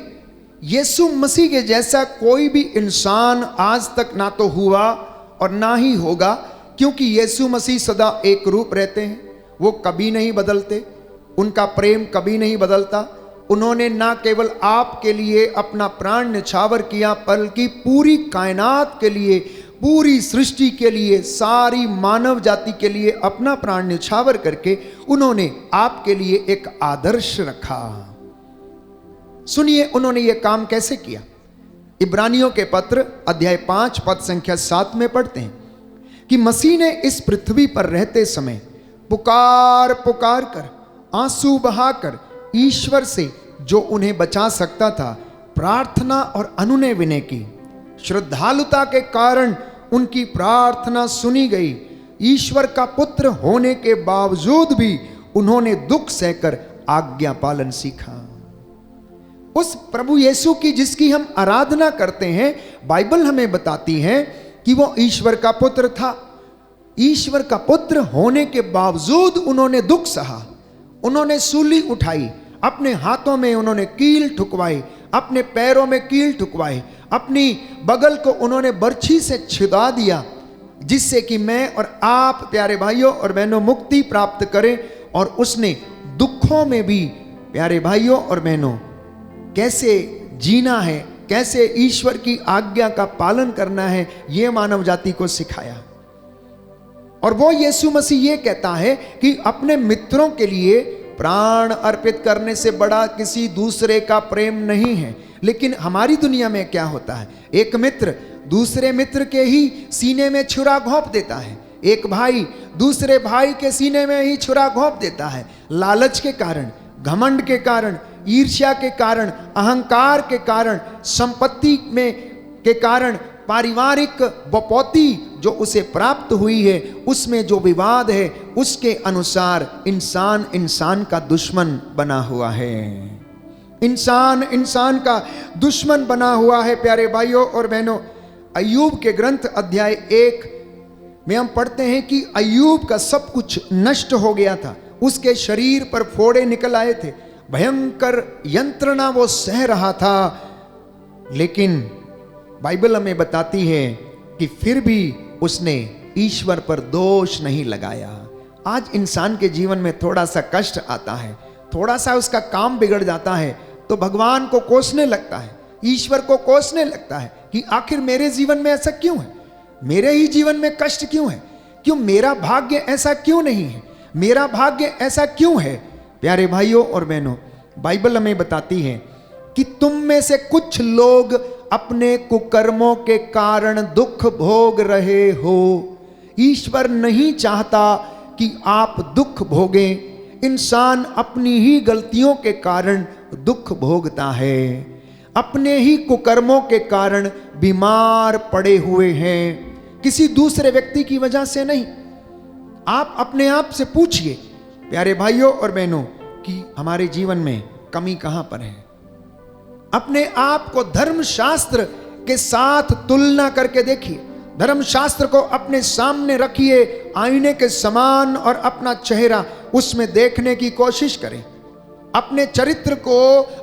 यीशु मसीह के जैसा कोई भी इंसान आज तक ना तो हुआ और ना ही होगा, क्योंकि यीशु मसीह सदा एक रूप रहते हैं, वो कभी नहीं बदलते, उनका प्रेम कभी नहीं बदलता। उन्होंने ना केवल आपके लिए अपना प्राण न्यौछावर किया, बल्कि पूरी कायनात के लिए, पूरी सृष्टि के लिए, सारी मानव जाति के लिए अपना प्राण न्यौछावर करके उन्होंने आपके लिए एक आदर्श रखा। सुनिए उन्होंने ये काम कैसे किया। इब्रानियों के पत्र अध्याय 5 पद संख्या 7 में पढ़ते हैं कि मसीह ने इस पृथ्वी पर रहते समय पुकार पुकार कर, आंसू बहाकर ईश्वर से जो उन्हें बचा सकता था प्रार्थना और अनुनय विनय की। श्रद्धालुता के कारण उनकी प्रार्थना सुनी गई। ईश्वर का पुत्र होने के बावजूद भी उन्होंने दुख सहकर आज्ञा पालन सीखा। उस प्रभु यीशु की जिसकी हम आराधना करते हैं, बाइबल हमें बताती है कि वो ईश्वर का पुत्र था। ईश्वर का पुत्र होने के बावजूद उन्होंने दुख सहा, उन्होंने सूली उठाई, अपने हाथों में उन्होंने कील ठुकवाई, अपने पैरों में कील ठुकवाई, अपनी बगल को उन्होंने बर्छी से छिदा दिया, जिससे कि मैं और आप प्यारे भाइयों और बहनों मुक्ति प्राप्त करें। और उसने दुखों में भी प्यारे भाइयों और बहनों कैसे जीना है, कैसे ईश्वर की आज्ञा का पालन करना है, ये मानव जाति को सिखाया। और वो यीशु मसीह ये कहता है कि अपने मित्रों के लिए प्राण अर्पित करने से बड़ा किसी दूसरे का प्रेम नहीं है। लेकिन हमारी दुनिया में क्या होता है, एक मित्र दूसरे मित्र के ही सीने में छुरा घोंप देता है, एक भाई दूसरे भाई के सीने में ही छुरा घोंप देता है। लालच के कारण, घमंड के कारण, ईर्ष्या के कारण, अहंकार के कारण, संपत्ति में के कारण, पारिवारिक बपौती जो उसे प्राप्त हुई है उसमें जो विवाद है, उसके अनुसार इंसान इंसान का दुश्मन बना हुआ है। इंसान इंसान का दुश्मन बना हुआ है। प्यारे भाइयों और बहनों, अय्यूब के ग्रंथ अध्याय 1 में हम पढ़ते हैं कि अय्यूब का सब कुछ नष्ट हो गया था, उसके शरीर पर फोड़े निकल आए थे, भयंकर यंत्रणा वो सह रहा था। लेकिन बाइबल हमें बताती है कि फिर भी उसने ईश्वर पर दोष नहीं लगाया। आज इंसान के जीवन में थोड़ा सा कष्ट आता है, थोड़ा सा उसका काम बिगड़ जाता है तो भगवान को कोसने लगता है, ईश्वर को कोसने लगता है कि आखिर मेरे जीवन में ऐसा क्यों है, मेरे ही जीवन में कष्ट क्यों है, क्यों मेरा भाग्य ऐसा क्यों नहीं है, मेरा भाग्य ऐसा क्यों है। प्यारे भाइयों और बहनों, बाइबल हमें बताती है कि तुम में से कुछ लोग अपने कुकर्मों के कारण दुख भोग रहे हो। ईश्वर नहीं चाहता कि आप दुख भोगें। इंसान अपनी ही गलतियों के कारण दुख भोगता है, अपने ही कुकर्मों के कारण बीमार पड़े हुए हैं, किसी दूसरे व्यक्ति की वजह से नहीं। आप अपने आप से पूछिए प्यारे भाइयों और बहनों कि हमारे जीवन में कमी कहां पर है। अपने आप को धर्मशास्त्र के साथ तुलना करके देखिए, धर्मशास्त्र को अपने सामने रखिए आईने के समान और अपना चेहरा उसमें देखने की कोशिश करें। अपने चरित्र को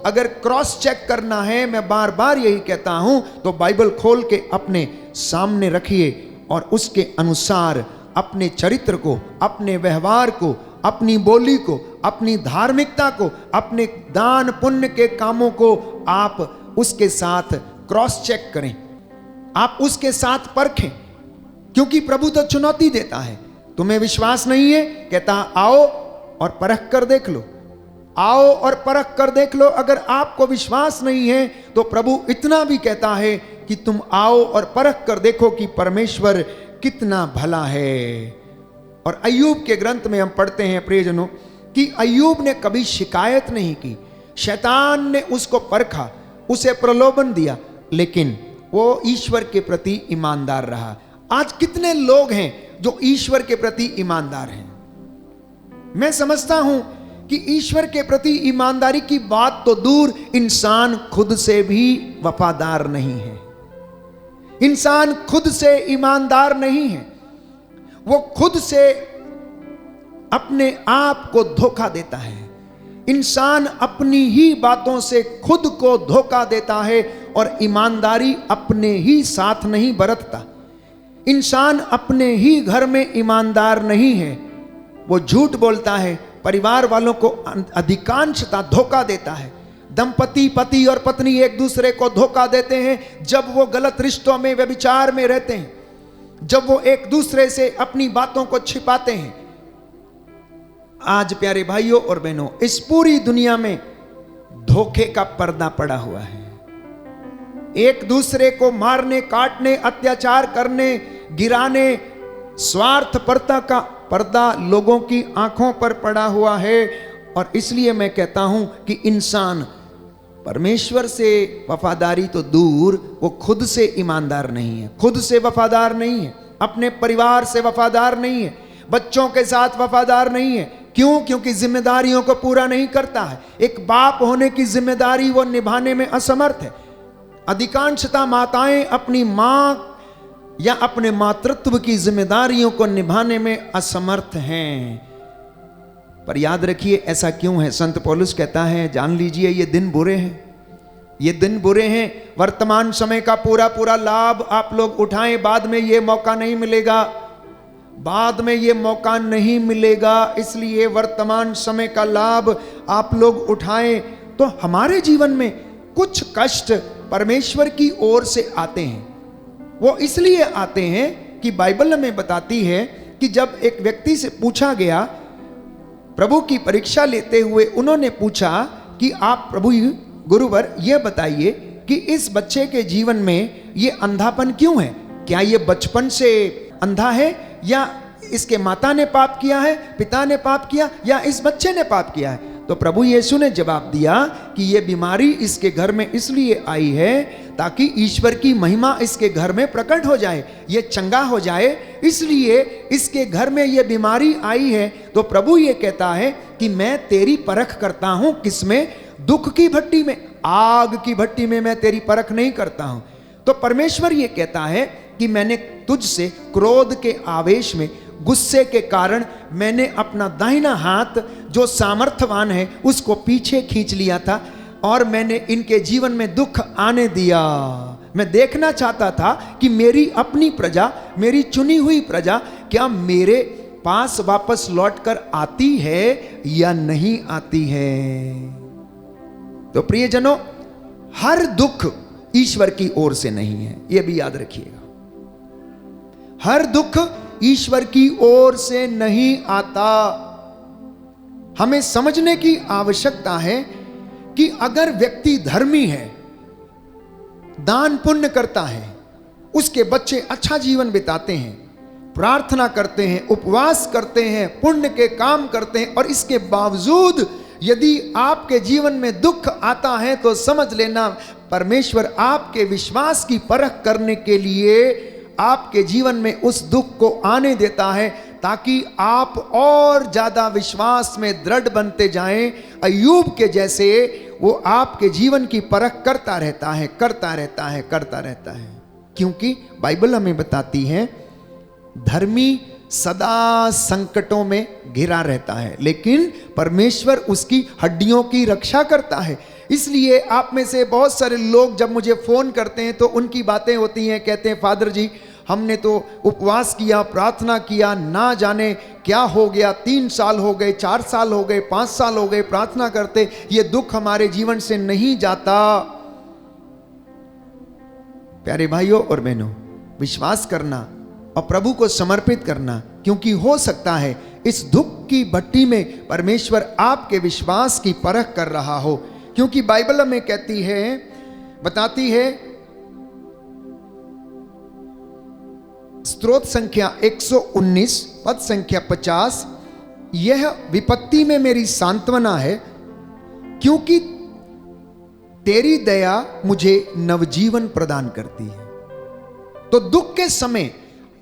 अगर क्रॉस चेक करना है, मैं बार बार यही कहता हूं, तो बाइबल खोल के अपने सामने रखिए और उसके अनुसार अपने चरित्र को, अपने व्यवहार को, अपनी बोली को, अपनी धार्मिकता को, अपने दान पुण्य के कामों को आप उसके साथ क्रॉस चेक करें, आप उसके साथ परखें। क्योंकि प्रभु तो चुनौती देता है, तुम्हें विश्वास नहीं है, कहता आओ और परख कर देख लो, आओ और परख कर देख लो। अगर आपको विश्वास नहीं है तो प्रभु इतना भी कहता है कि तुम आओ और परख कर देखो कि परमेश्वर कितना भला है। और अय्यूब के ग्रंथ में हम पढ़ते हैं प्रियजनों कि अय्यूब ने कभी शिकायत नहीं की। शैतान ने उसको परखा, उसे प्रलोभन दिया, लेकिन वो ईश्वर के प्रति ईमानदार रहा। आज कितने लोग हैं जो ईश्वर के प्रति ईमानदार हैं? मैं समझता हूं कि ईश्वर के प्रति ईमानदारी की बात तो दूर, इंसान खुद से भी वफादार नहीं है। इंसान खुद से ईमानदार नहीं है, वो खुद से अपने आप को धोखा देता है। इंसान अपनी ही बातों से खुद को धोखा देता है और ईमानदारी अपने ही साथ नहीं बरतता। इंसान अपने ही घर में ईमानदार नहीं है, वो झूठ बोलता है, परिवार वालों को अधिकांशतः धोखा देता है। दंपति, पति और पत्नी एक दूसरे को धोखा देते हैं जब वो गलत रिश्तों में, व्यभिचार में रहते हैं, जब वो एक दूसरे से अपनी बातों को छिपाते हैं। आज प्यारे भाइयों और बहनों, इस पूरी दुनिया में धोखे का पर्दा पड़ा हुआ है। एक दूसरे को मारने, काटने, अत्याचार करने, गिराने, स्वार्थपरता का पर्दा लोगों की आंखों पर पड़ा हुआ है। और इसलिए मैं कहता हूं कि इंसान परमेश्वर से वफादारी तो दूर, वो खुद से ईमानदार नहीं है, खुद से वफादार नहीं है, अपने परिवार से वफादार नहीं है, बच्चों के साथ वफादार नहीं है। क्यों? क्योंकि जिम्मेदारियों को पूरा नहीं करता है। एक बाप होने की जिम्मेदारी वो निभाने में असमर्थ है। अधिकांशतः माताएं अपनी मां या अपने मातृत्व की जिम्मेदारियों को निभाने में असमर्थ हैं। पर याद रखिए ऐसा क्यों है? संत पौलुस कहता है, जान लीजिए ये दिन बुरे हैं, ये दिन बुरे हैं। वर्तमान समय का पूरा पूरा लाभ आप लोग उठाएं, बाद में ये मौका नहीं मिलेगा, बाद में ये मौका नहीं मिलेगा। इसलिए वर्तमान समय का लाभ आप लोग उठाएं। तो हमारे जीवन में कुछ कष्ट परमेश्वर की ओर से आते हैं। वो इसलिए आते हैं कि बाइबल हमें बताती है कि जब एक व्यक्ति से पूछा गया, प्रभु की परीक्षा लेते हुए उन्होंने पूछा कि आप प्रभु गुरुवर ये बताइए कि इस बच्चे के जीवन में ये अंधापन क्यों है? क्या ये बचपन से अंधा है, या इसके माता ने पाप किया है, पिता ने पाप किया, या इस बच्चे ने पाप किया है? तो प्रभु यीशु ने जवाब दिया कि ये बीमारी इसके घर में इसलिए आई है ताकि ईश्वर की महिमा इसके घर में प्रकट हो जाए, ये चंगा हो जाए, इसलिए इसके घर में ये बीमारी आई है। तो प्रभु ये कहता है कि मैं तेरी परख करता हूं, किसमें? दुख की भट्टी में, आग की भट्टी में मैं तेरी परख नहीं करता हूं। तो परमेश्वर ये कहता है कि मैंने तुझसे क्रोध के आवेश में, गुस्से के कारण मैंने अपना दाहिना हाथ जो सामर्थ्यवान है उसको पीछे खींच लिया था और मैंने इनके जीवन में दुख आने दिया। मैं देखना चाहता था कि मेरी अपनी प्रजा, मेरी चुनी हुई प्रजा क्या मेरे पास वापस लौटकर आती है या नहीं आती है। तो प्रियजनों, हर दुख ईश्वर की ओर से नहीं है, यह भी याद रखिएगा। हर दुख ईश्वर की ओर से नहीं आता। हमें समझने की आवश्यकता है कि अगर व्यक्ति धर्मी है, दान पुण्य करता है, उसके बच्चे अच्छा जीवन बिताते हैं, प्रार्थना करते हैं, उपवास करते हैं, पुण्य के काम करते हैं, और इसके बावजूद यदि आपके जीवन में दुख आता है तो समझ लेना परमेश्वर आपके विश्वास की परख करने के लिए आपके जीवन में उस दुख को आने देता है, ताकि आप और ज्यादा विश्वास में दृढ़ बनते जाएं। अय्यूब के जैसे वो आपके जीवन की परख करता रहता है, करता रहता है, करता रहता है। क्योंकि बाइबल हमें बताती है धर्मी सदा संकटों में घिरा रहता है, लेकिन परमेश्वर उसकी हड्डियों की रक्षा करता है। इसलिए आप में से बहुत सारे लोग जब मुझे फोन करते हैं तो उनकी बातें होती हैं, कहते हैं फादर जी हमने तो उपवास किया, प्रार्थना किया, ना जाने क्या हो गया, 3 साल हो गए, 4 साल हो गए, 5 साल हो गए प्रार्थना करते, ये दुख हमारे जीवन से नहीं जाता। प्यारे भाइयों और बहनों, विश्वास करना और प्रभु को समर्पित करना, क्योंकि हो सकता है इस दुख की भट्टी में परमेश्वर आपके विश्वास की परख कर रहा हो। क्योंकि बाइबल हमें कहती है, बताती है, स्तोत्र संख्या 119 पद संख्या 50, यह विपत्ति में मेरी सांत्वना है, क्योंकि तेरी दया मुझे नवजीवन प्रदान करती है। तो दुख के समय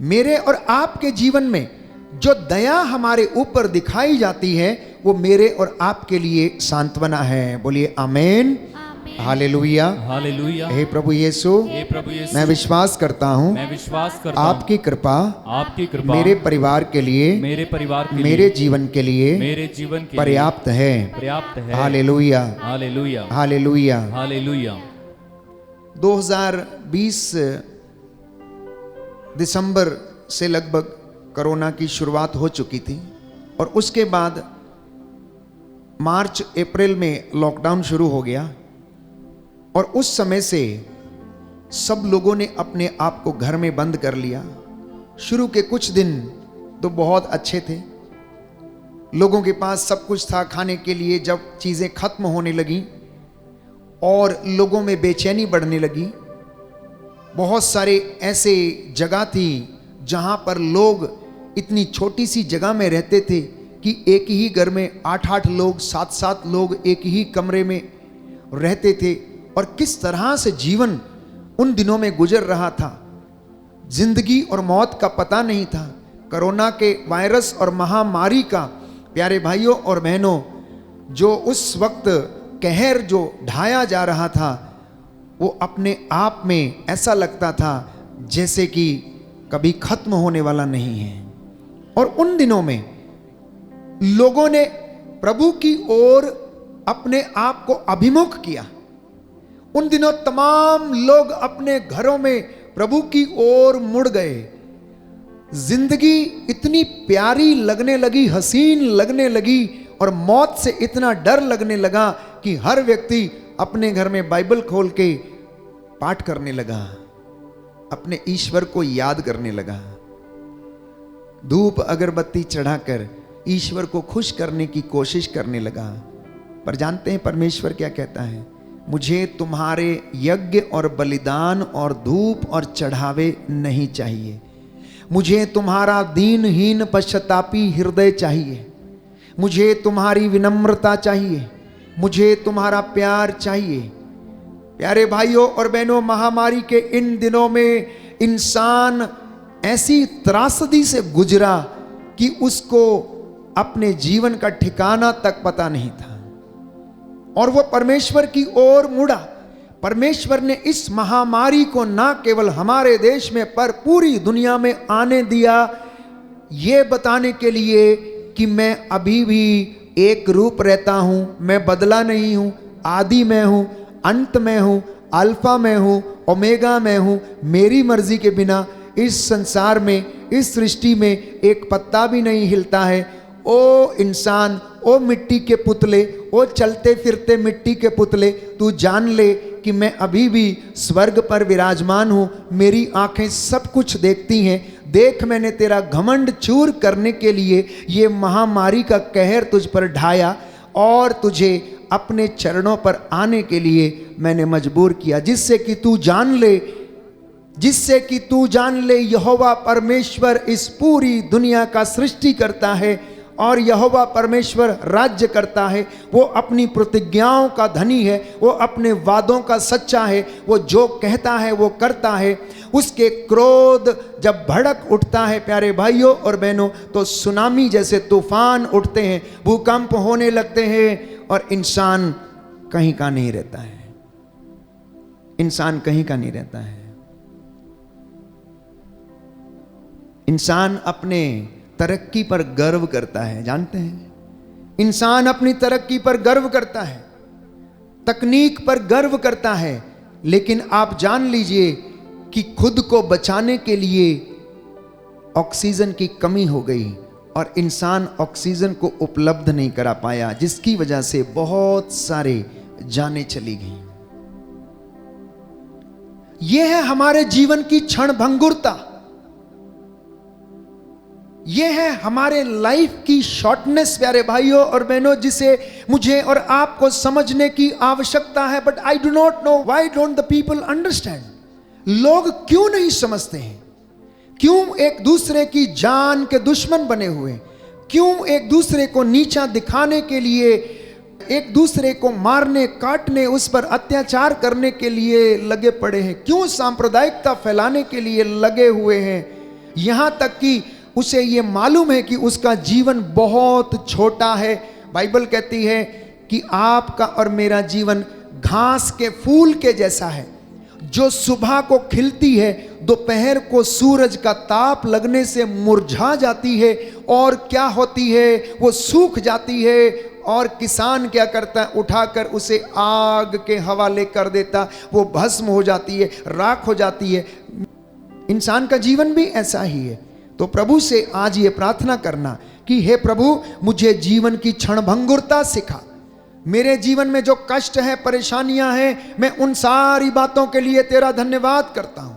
मेरे और आपके जीवन में जो दया हमारे ऊपर दिखाई जाती है वो मेरे और आपके लिए सांत्वना है। बोलिए आमेन, हालेलुया, हालेलुया। हे प्रभु यीशु, हे प्रभु यीशु, मैं विश्वास करता हूँ, मैं विश्वास करता हूँ आपकी कृपा मेरे परिवार के लिए, मेरे परिवार के मेरे जीवन के लिए मेरे जीवन के पर्याप्त है। पर्याप्त है। Hallelujah, hallelujah, hallelujah. हालेलुया। 2020 दिसंबर से लगभग कोरोना की शुरुआत हो चुकी थी और उसके बाद मार्च अप्रैल में लॉकडाउन शुरू हो गया और उस समय से सब लोगों ने अपने आप को घर में बंद कर लिया। शुरू के कुछ दिन तो बहुत अच्छे थे, लोगों के पास सब कुछ था खाने के लिए। जब चीज़ें खत्म होने लगी और लोगों में बेचैनी बढ़ने लगी, बहुत सारे ऐसे जगह थी जहां पर लोग इतनी छोटी सी जगह में रहते थे कि एक ही घर में 8-8 लोग, 7-7 लोग एक ही कमरे में रहते थे। और किस तरह से जीवन उन दिनों में गुजर रहा था, जिंदगी और मौत का पता नहीं था। कोरोना के वायरस और महामारी का, प्यारे भाइयों और बहनों, जो उस वक्त कहर जो ढाया जा रहा था, वो अपने आप में ऐसा लगता था जैसे कि कभी खत्म होने वाला नहीं है। और उन दिनों में लोगों ने प्रभु की ओर अपने आप को अभिमुख किया। उन दिनों तमाम लोग अपने घरों में प्रभु की ओर मुड़ गए। जिंदगी इतनी प्यारी लगने लगी, हसीन लगने लगी और मौत से इतना डर लगने लगा कि हर व्यक्ति अपने घर में बाइबल खोल के पाठ करने लगा, अपने ईश्वर को याद करने लगा, धूप अगरबत्ती चढ़ाकर ईश्वर को खुश करने की कोशिश करने लगा। पर जानते हैं परमेश्वर क्या कहता है? मुझे तुम्हारे यज्ञ और बलिदान और धूप और चढ़ावे नहीं चाहिए, मुझे तुम्हारा दीनहीन पश्चातापी हृदय चाहिए, मुझे तुम्हारी विनम्रता चाहिए, मुझे तुम्हारा प्यार चाहिए। प्यारे भाइयों और बहनों, महामारी के इन दिनों में इंसान ऐसी त्रासदी से गुजरा कि उसको अपने जीवन का ठिकाना तक पता नहीं था और वो परमेश्वर की ओर मुड़ा। परमेश्वर ने इस महामारी को ना केवल हमारे देश में पर पूरी दुनिया में आने दिया, ये बताने के लिए कि मैं अभी भी एक रूप रहता हूं, मैं बदला नहीं हूं, आदि मैं हूं, अंत में हूं, अल्फा में हूं, ओमेगा में हूं। मेरी मर्जी के बिना इस संसार में, इस सृष्टि में एक पत्ता भी नहीं हिलता है। ओ इंसान, ओ मिट्टी के पुतले, ओ चलते फिरते मिट्टी के पुतले, तू जान ले कि मैं अभी भी स्वर्ग पर विराजमान हूं। मेरी आंखें सब कुछ देखती हैं। देख, मैंने तेरा घमंड चूर करने के लिए ये महामारी का कहर तुझ पर ढाया और तुझे अपने चरणों पर आने के लिए मैंने मजबूर किया, जिससे कि तू जान ले, जिससे कि तू जान ले यहोवा परमेश्वर इस पूरी दुनिया का सृष्टि करता है और यहोवा परमेश्वर राज्य करता है। वो अपनी प्रतिज्ञाओं का धनी है, वो अपने वादों का सच्चा है, वो जो कहता है वो करता है। उसके क्रोध जब भड़क उठता है प्यारे भाइयों और बहनों, तो सुनामी जैसे तूफान उठते हैं, भूकंप होने लगते हैं और इंसान कहीं का नहीं रहता है। इंसान कहीं का नहीं रहता है। इंसान अपने तरक्की पर गर्व करता है, जानते हैं? इंसान अपनी तरक्की पर गर्व करता है, तकनीक पर गर्व करता है, लेकिन आप जान लीजिए कि खुद को बचाने के लिए ऑक्सीजन की कमी हो गई और इंसान ऑक्सीजन को उपलब्ध नहीं करा पाया, जिसकी वजह से बहुत सारे जानें चली गई। यह है हमारे जीवन की क्षणभंगुरता, यह है हमारे लाइफ की शॉर्टनेस प्यारे भाइयों और बहनों, जिसे मुझे और आपको समझने की आवश्यकता है। But I do not know why don't the people understand. लोग क्यों नहीं समझते हैं? क्यों एक दूसरे की जान के दुश्मन बने हुए? क्यों एक दूसरे को नीचा दिखाने के लिए, एक दूसरे को मारने काटने, उस पर अत्याचार करने के लिए लगे पड़े हैं? क्यों सांप्रदायिकता फैलाने के लिए लगे हुए हैं? यहां तक कि उसे ये मालूम है कि उसका जीवन बहुत छोटा है। बाइबल कहती है कि आपका और मेरा जीवन घास के फूल के जैसा है, जो सुबह को खिलती है, दोपहर को सूरज का ताप लगने से मुरझा जाती है और क्या होती है, वो सूख जाती है। और किसान क्या करता है, उठाकर उसे आग के हवाले कर देता, वो भस्म हो जाती है, राख हो जाती है। इंसान का जीवन भी ऐसा ही है। तो प्रभु से आज ये प्रार्थना करना कि हे प्रभु, मुझे जीवन की क्षणभंगुरता सिखा। मेरे जीवन में जो कष्ट है, परेशानियां हैं, मैं उन सारी बातों के लिए तेरा धन्यवाद करता हूं।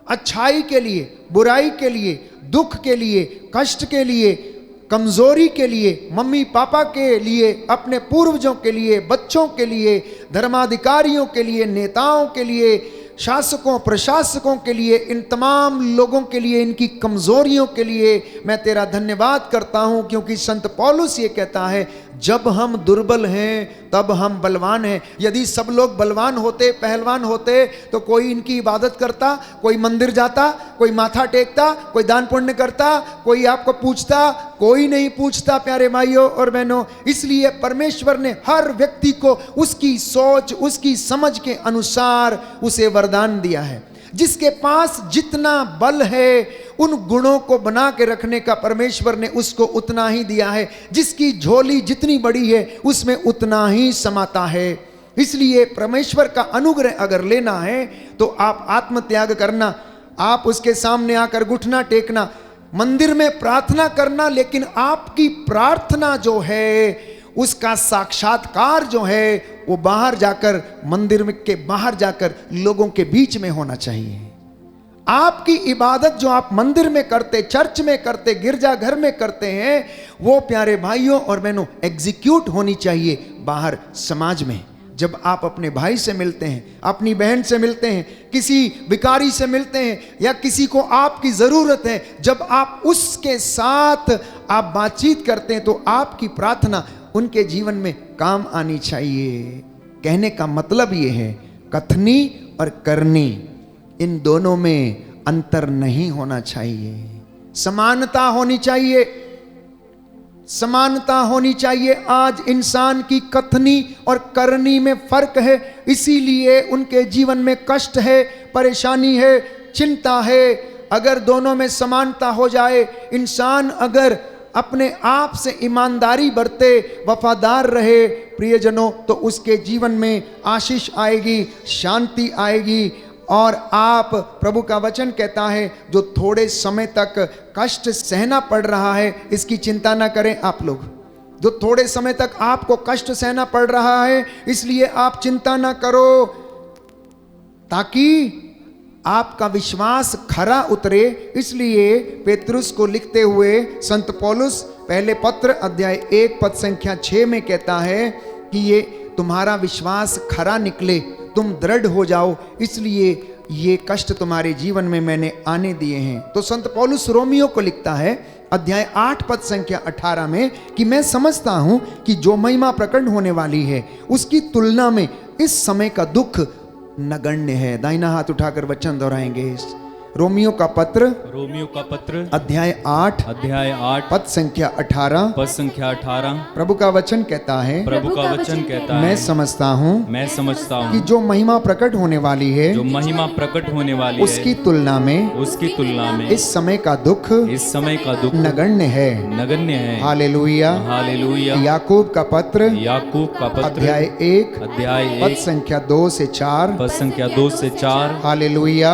अच्छाई के लिए, बुराई के लिए, दुख के लिए, कष्ट के लिए, कमजोरी के लिए, मम्मी पापा के लिए, अपने पूर्वजों के लिए, बच्चों के लिए, धर्माधिकारियों के लिए, नेताओं के लिए, शासकों प्रशासकों के लिए, इन तमाम लोगों के लिए, इनकी कमजोरियों के लिए मैं तेरा धन्यवाद करता हूं। क्योंकि संत पौलुस ये कहता है, जब हम दुर्बल हैं तब हम बलवान हैं। यदि सब लोग बलवान होते, पहलवान होते, तो कोई इनकी इबादत करता, कोई मंदिर जाता, कोई माथा टेकता, कोई दान पुण्य करता, कोई आपको पूछता? कोई नहीं पूछता प्यारे भाइयों और बहनों। इसलिए परमेश्वर ने हर व्यक्ति को उसकी सोच, उसकी समझ के अनुसार उसे वरदान दिया है। जिसके पास जितना बल है, उन गुणों को बना के रखने का परमेश्वर ने उसको उतना ही दिया है। जिसकी झोली जितनी बड़ी है, उसमें उतना ही समाता है। इसलिए परमेश्वर का अनुग्रह अगर लेना है तो आप आत्मत्याग करना, आप उसके सामने आकर घुटना टेकना, मंदिर में प्रार्थना करना, लेकिन आपकी प्रार्थना जो है, उसका साक्षात्कार जो है, वो बाहर जाकर, मंदिर के बाहर जाकर लोगों के बीच में होना चाहिए। आपकी इबादत जो आप मंदिर में करते, चर्च में करते, गिरजाघर में करते हैं, वो प्यारे भाइयों और बहनों एग्जीक्यूट होनी चाहिए बाहर समाज में। जब आप अपने भाई से मिलते हैं, अपनी बहन से मिलते हैं, किसी भिखारी से मिलते हैं, या किसी को आपकी ज़रूरत है, जब आप उसके साथ आप बातचीत करते हैं, तो आपकी प्रार्थना उनके जीवन में काम आनी चाहिए। कहने का मतलब ये है, कथनी और करनी, इन दोनों में अंतर नहीं होना चाहिए। समानता होनी चाहिए, समानता होनी चाहिए। आज इंसान की कथनी और करनी में फर्क है, इसीलिए उनके जीवन में कष्ट है, परेशानी है, चिंता है। अगर दोनों में समानता हो जाए, इंसान अगर अपने आप से ईमानदारी बरते, वफादार रहे प्रियजनों, तो उसके जीवन में आशीष आएगी, शांति आएगी। और आप, प्रभु का वचन कहता है, जो थोड़े समय तक कष्ट सहना पड़ रहा है, इसकी चिंता ना करें आप लोग। जो थोड़े समय तक आपको कष्ट सहना पड़ रहा है, इसलिए आप चिंता ना करो, ताकि आपका विश्वास खरा उतरे। इसलिए पेतरुस को लिखते हुए संत पौलुस पहले पत्र अध्याय 1 पद संख्या 6 में कहता है कि ये तुम्हारा विश्वास खरा निकले, तुम दृढ़ हो जाओ, इसलिए ये कष्ट तुम्हारे जीवन में मैंने आने दिए हैं। तो संत पौलुस रोमियो को लिखता है अध्याय 8 पद संख्या 18 में कि मैं समझता हूं कि जो महिमा प्रकट होने वाली है उसकी तुलना में इस समय का दुख नगण्य है। दाहिना हाथ उठाकर वचन दोहराएंगे। रोमियो का पत्र अध्याय 8 पद संख्या 18 प्रभु का वचन कहता है मैं समझता हूँ कि जो महिमा प्रकट होने वाली है उसकी तुलना में इस समय का दुख नगण्य है। हालेलुया। याकूब का पत्र अध्याय 1 पद संख्या 2 से 4 हालेलुया।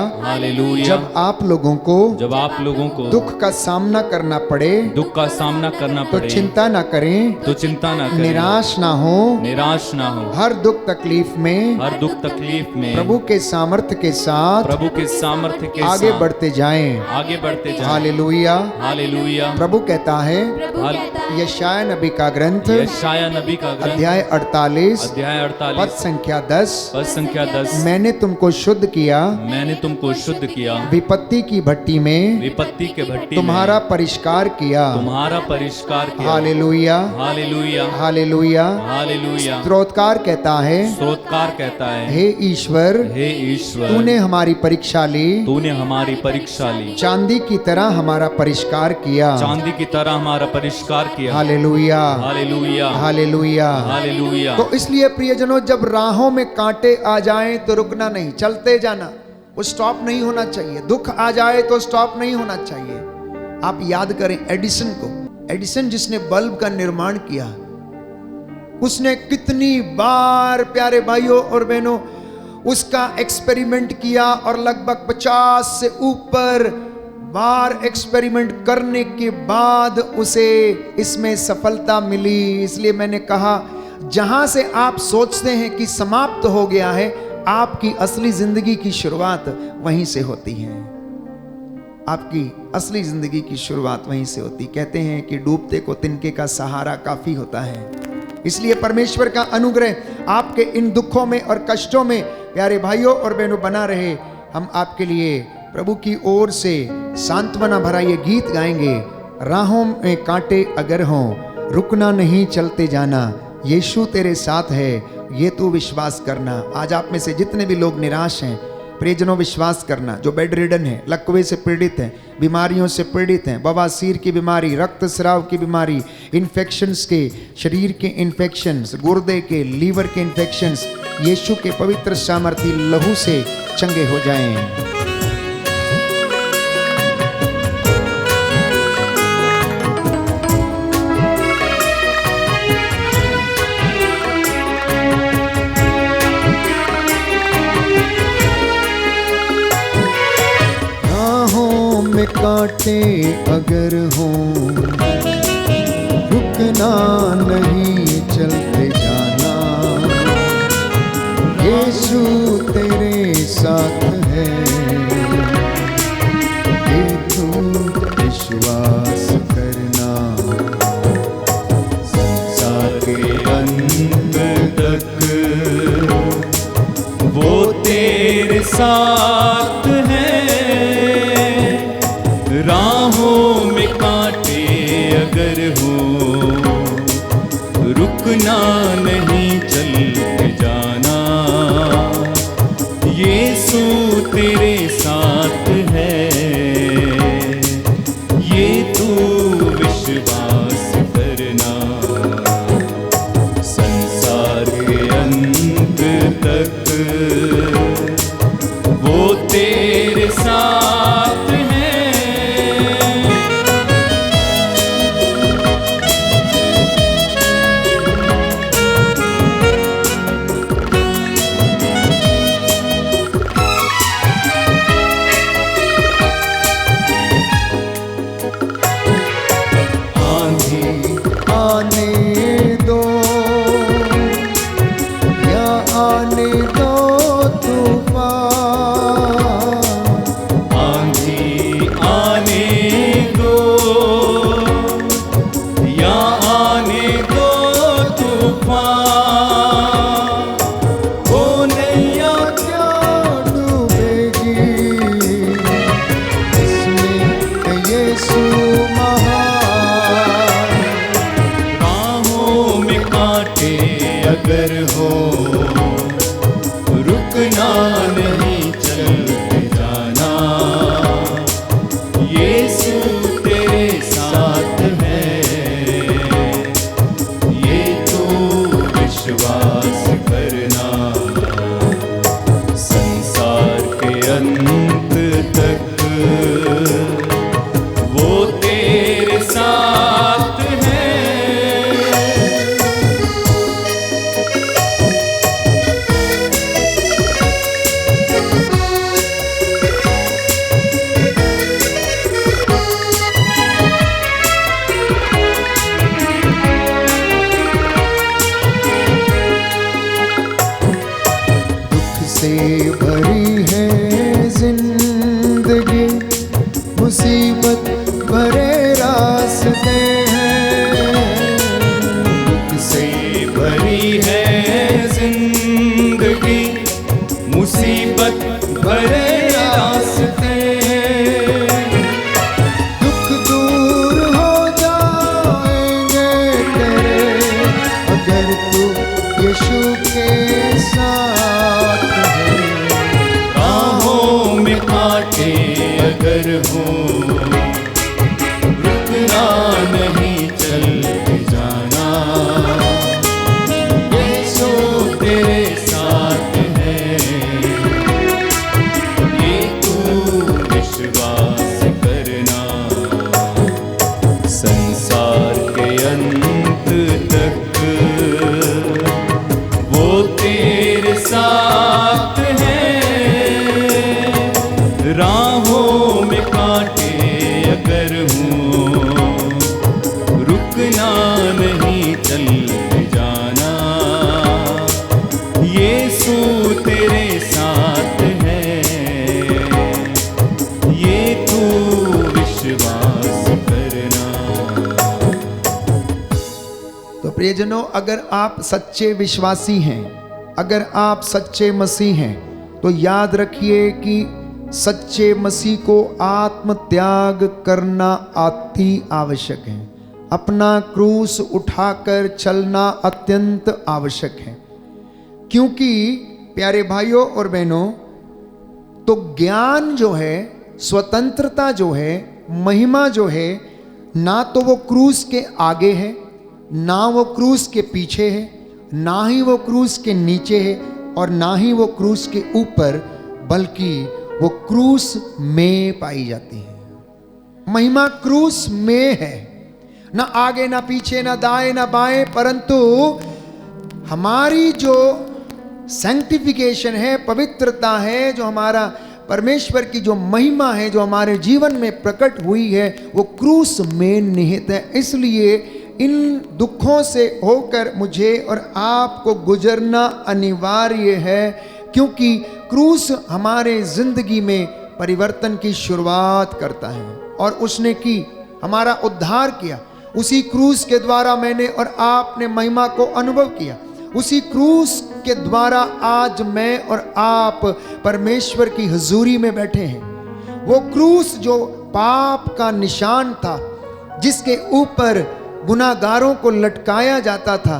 जब आप लोगों को दुख का सामना करना पड़े तो चिंता ना करें, निराश ना हो। हर दुख तकलीफ में प्रभु के सामर्थ्य के साथ आगे बढ़ते जाएं। हालेलुया। प्रभु कहता है यशाया नबी का ग्रंथ अध्याय 48 पद संख्या 10 मैंने तुमको शुद्ध किया विपत्ति की भट्टी में तुम्हारा परिष्कार किया। हालेलुया। स्तोत्रकार कहता है हे ईश्वर तूने हमारी परीक्षा ली, चांदी की तरह हमारा परिष्कार किया। हालेलुया। तो इसलिए प्रियजनों, जब राहों में कांटे आ जाएं तो रुकना नहीं, चलते जाना, वो स्टॉप नहीं होना चाहिए। दुख आ जाए तो स्टॉप नहीं होना चाहिए। आप याद करें एडिसन को, एडिसन जिसने बल्ब का निर्माण किया, उसने कितनी बार प्यारे भाइयों और बहनों उसका एक्सपेरिमेंट किया और लगभग 50 से ऊपर बार एक्सपेरिमेंट करने के बाद उसे इसमें सफलता मिली। इसलिए मैंने कहा जहां से आप सोचते हैं कि समाप्त हो गया है, आपकी असली जिंदगी की शुरुआत वहीं से होती है। आपकी असली जिंदगी की शुरुआत वहीं से होती। कहते हैं कि डूबते को तिनके का सहारा काफी होता है। इसलिए परमेश्वर का अनुग्रह आपके इन दुखों में और कष्टों में प्यारे भाइयों और बहनों बना रहे। हम आपके लिए प्रभु की ओर से सांत्वना भरा ये गीत गाएंगे। राहों में कांटे अगर हों रुकना नहीं, चलते जाना, यीशु तेरे साथ है, ये तू विश्वास करना। आज आप में से जितने भी लोग निराश हैं, प्रियजनों विश्वास करना। जो बेड रिडन है, लकवे से पीड़ित हैं, बीमारियों से पीड़ित हैं, बवासीर की बीमारी, रक्तस्राव की बीमारी, इन्फेक्शंस के, शरीर के इन्फेक्शंस, गुर्दे के, लीवर के इन्फेक्शंस, यीशु के पवित्र सामर्थी लहू से चंगे हो जाएं। कांटे अगर हों रुकना नहीं, चलते जाना, यीशु तेरे साथ है, ये तू विश्वास करना। संसार के अंत तक वो तेरे साथ है। राहों में कांटे अगर हो रुकना नहीं, चलते जाना, यीशु तेरे साथ है, ये तू विश्वास करना। संसार के अंत तक वो तेरे साथ है। अंत तक वो तेरे साथ है। से भरी है जिंदगी, मुसीबत भरे रास्ते हैं। से भरी है जिंदगी, मुसीबत भरे रास्ते हैं। दुख दूर हो जाएंगे तेरे अगर तू यीशु के साथ है। राहों में कांटे अगर हो, रुकना नहीं, चल जाना। यीशु तेरे साथ है, ये तू विश्वास करना। संसार के अंत तक वो तेरे साथ है। राहों में कांटे अगर हूँ, रुकना नहीं, चल जाना। यीशु तेरे साथ है, ये तू विश्वास करना। तो प्रियजनों, अगर आप सच्चे विश्वासी हैं, अगर आप सच्चे मसीह हैं, तो याद रखिए कि सच्चे मसीह को आत्म त्याग करना अति आवश्यक है। अपना क्रूस उठाकर चलना अत्यंत आवश्यक है। क्योंकि प्यारे भाइयों और बहनों, तो ज्ञान जो है, स्वतंत्रता जो है, महिमा जो है, ना तो वो क्रूस के आगे है, ना वो क्रूस के पीछे है, ना ही वो क्रूस के नीचे है, और ना ही वो क्रूस के ऊपर, बल्कि वो क्रूस में पाई जाती है। महिमा क्रूस में है, ना आगे ना पीछे, ना दाएं ना बाएं, परंतु हमारी जो सैंक्टिफिकेशन है, पवित्रता है, जो हमारा परमेश्वर की जो महिमा है, जो हमारे जीवन में प्रकट हुई है, वो क्रूस में निहित है। इसलिए इन दुखों से होकर मुझे और आपको गुजरना अनिवार्य है, क्योंकि क्रूस हमारे जिंदगी में परिवर्तन की शुरुआत करता है। और उसने की, हमारा उद्धार किया। उसी क्रूस के द्वारा मैंने और आपने महिमा को अनुभव किया। उसी क्रूस के द्वारा आज मैं और आप परमेश्वर की हुजूरी में बैठे हैं। वो क्रूस जो पाप का निशान था, जिसके ऊपर गुनाहगारों को लटकाया जाता था,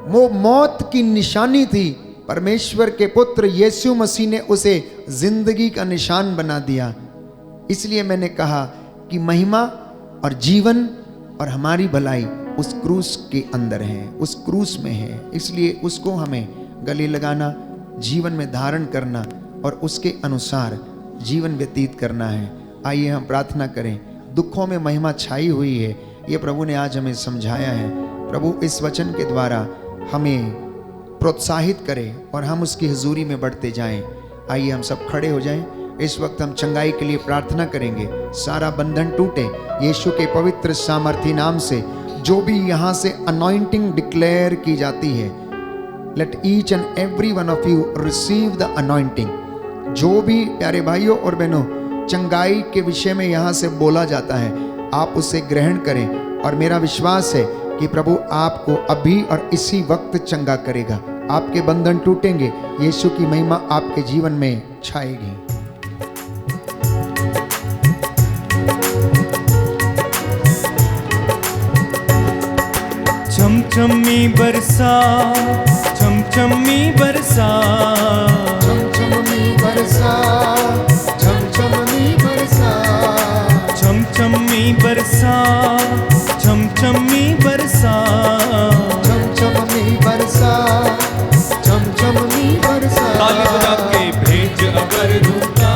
वो मौत की निशानी थी। परमेश्वर के पुत्र यीशु मसीह ने उसे जिंदगी का निशान बना दिया। इसलिए मैंने कहा कि महिमा और जीवन और हमारी भलाई उस क्रूस के अंदर है, उस क्रूस में है। इसलिए उसको हमें गले लगाना, जीवन में धारण करना और उसके अनुसार जीवन व्यतीत करना है। आइए हम प्रार्थना करें। दुखों में महिमा छाई हुई है, ये प्रभु ने आज हमें समझाया है। प्रभु इस वचन के द्वारा हमें प्रोत्साहित करें और हम उसकी हुजूरी में बढ़ते जाएं। आइए हम सब खड़े हो जाएं। इस वक्त हम चंगाई के लिए प्रार्थना करेंगे। सारा बंधन टूटे यीशु के पवित्र सामर्थी नाम से। जो भी यहाँ से अनॉइंटिंग डिक्लेयर की जाती है, let each and every one of you receive the anointing. जो भी प्यारे भाइयों और बहनों चंगाई के विषय में यहाँ से बोला जाता है, आप उसे ग्रहण करें। और मेरा विश्वास है कि प्रभु आपको अभी और इसी वक्त चंगा करेगा। आपके बंधन टूटेंगे, यीशु की महिमा आपके जीवन में छाएगी। छमछमी बरसा, छमछमी बरसा, छमछमी बरसा, छमछमी बरसा, छमछमी बरसा, छमछमी बरसा, छमछमी बरसा, छमछमी बरसा। ताली बजा के भेज अगर रूठा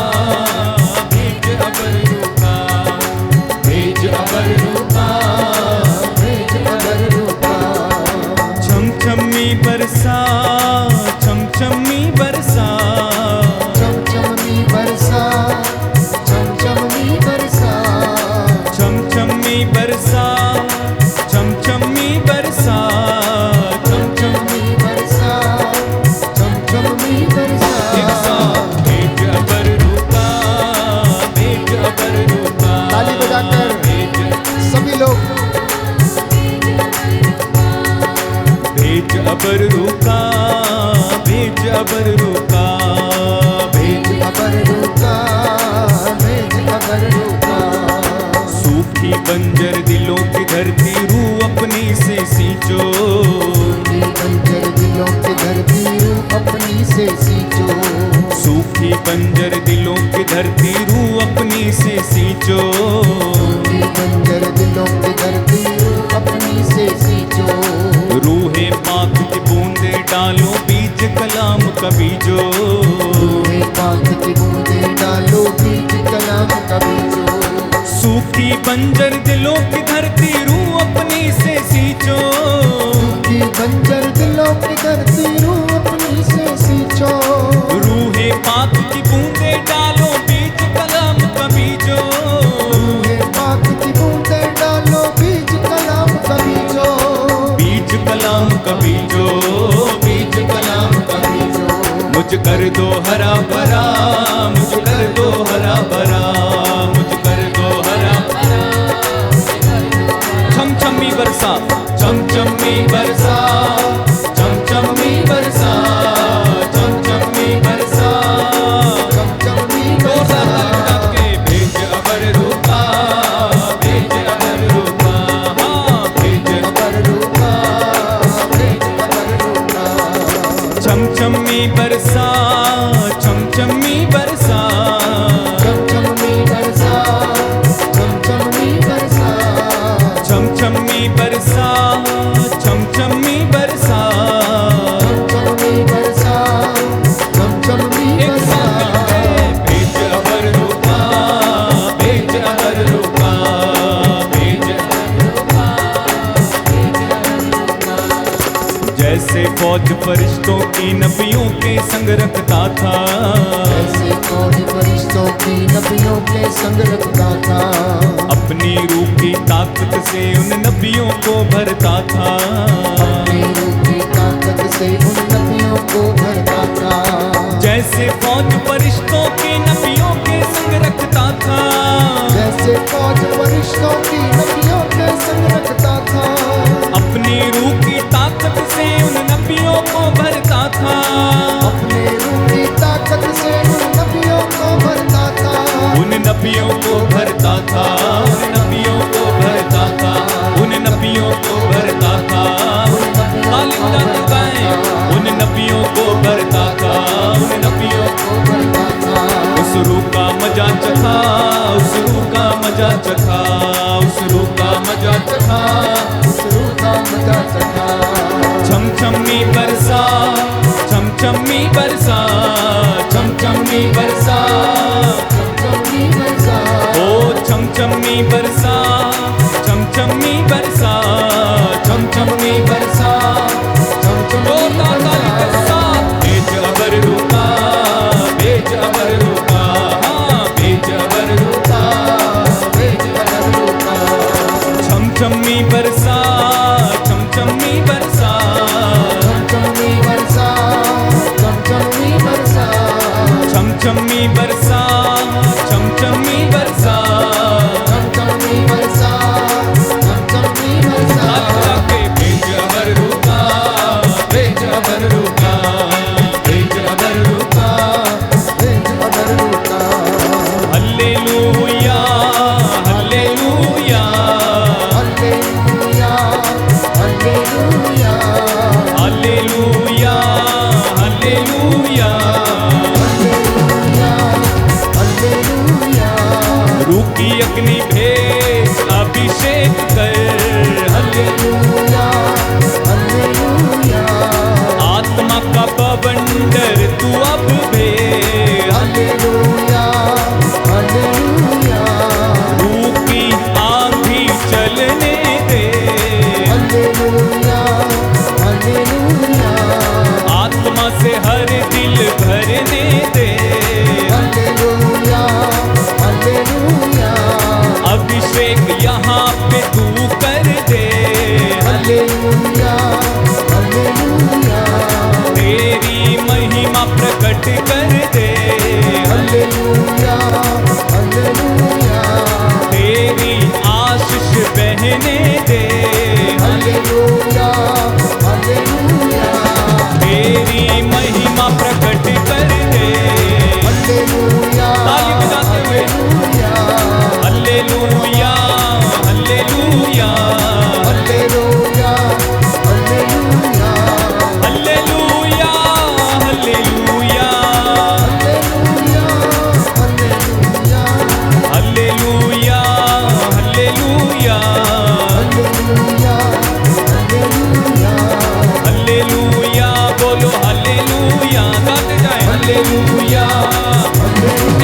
अबरू का, भेज अबरू का, भेज अबरू का। सूखी बंजर दिलों की धरती रूह अपनी से सींचो, बंजर दिलों की धरती रूह अपनी से सींचो, सूखी बंजर दिलों की धरती रूह अपनी से सींचो, बंजर दिलों की धरती रूह अपनी से सींचो। रूहे पाक की बूंदे डालो बीज कलाम का बीजो, रूहे पाक की बूंदे डालो बीज कलाम का बीजो। सूखी बंजर दिलों की धरती रूह अपनी से सींचो, सूखी बंजर दिलों की धरती रूह अपनी से सींचो। रूहे पाक की बूंदे डालो बीज कलाम का बीजो, रूहे पाक की बूंदे डालो बीज कलाम का बीजो, बीज कलाम का बीजो, बीज कलाम का बीजो। मुझ कर दो हरा भरा, मुझ कर दो हरा भरा, मुझ कर दो हरा भरा। छमछमी बरसा, छमछमी बरसा, छमछमी बरसा, छमछमी बरसा, चमचमी बरसा। के भेज अबरू का, भेज अबरू का, हाँ भेज अबरू का, भेज अबरू का। छमछमी बरसा, छमछमी बरसा, चमचमी बरसा, चमचमी बरसा। छमछमी बरसा, छमछमी बरसा। चमचमी बरसा, चमचमी एक साथ बरसा। मिलके भेज अबरू का, भेज अबरू का, भेज अबरू का। जैसे फौज फरिश्तों की नबियों के संग रखता था, ऐसे फौज फरिश्तों की नबियों के संग रखता था। अपनी रूह की ताकत से उन नबियों को भरता था, अपनी रूह की ताकत से उन नबियों को भरता था। जैसे फौज फरिश्तों के नबियों के संग रखता था, जैसे फौज फरिश्तों की नबियों के संग रखता था। अपनी रूह की ताकत से उन नबियों को भरता था, अपने रूह की ताकत से उन नबियों को भरता था। उन नबियों को भरता था, उन नबियों को भरता था, उन नबियों को भरता था। तालीम जाते गाएं, उन नबियों को भरता था, उन नबियों को भरता था। उस रूह का मजा चखा, उस रूह का मजा चखा, उस रूह का मजा चखा। उस रूह का मजा चखा। छमछमी बरसा, छमछमी बरसा, छमछमी बरसा, चमचमी बरसा। ओ छमछमी बरसा, छमछमी बरसा, छमछमी बरसा। चमचमी बरसा। भेज अबरू का, भेज अबरू का, हाँ भेज अबरू का। भेज अबरू का। छमछमी बरसा, छमछमी बरसा, चमचमी बरसा, चमचमी बरसा। छमछमी बरसा, छमछमी बरसा। चमचमी बरसा, चमचमी बरसा। अल्लाह के भेज अबरू का, भेज अबरू का, भेज अबरू का। भेज अबरू का। Hallelujah, hallelujah, hallelujah, hallelujah. Hallelujah, hallelujah. Hallelujah, hallelujah. रूह की अग्नि भेज अभिषेक कर, हालेलुया, हालेलुया। आत्मा का बवंडर तू अब भेज। Hallelujah, hallelujah. रूह की आंधी चलने दे, हालेलुया, हालेलुया। आत्मा से हर दिल भरने दे। Hallelujah, hallelujah. अभिषेक यहाँ पे तू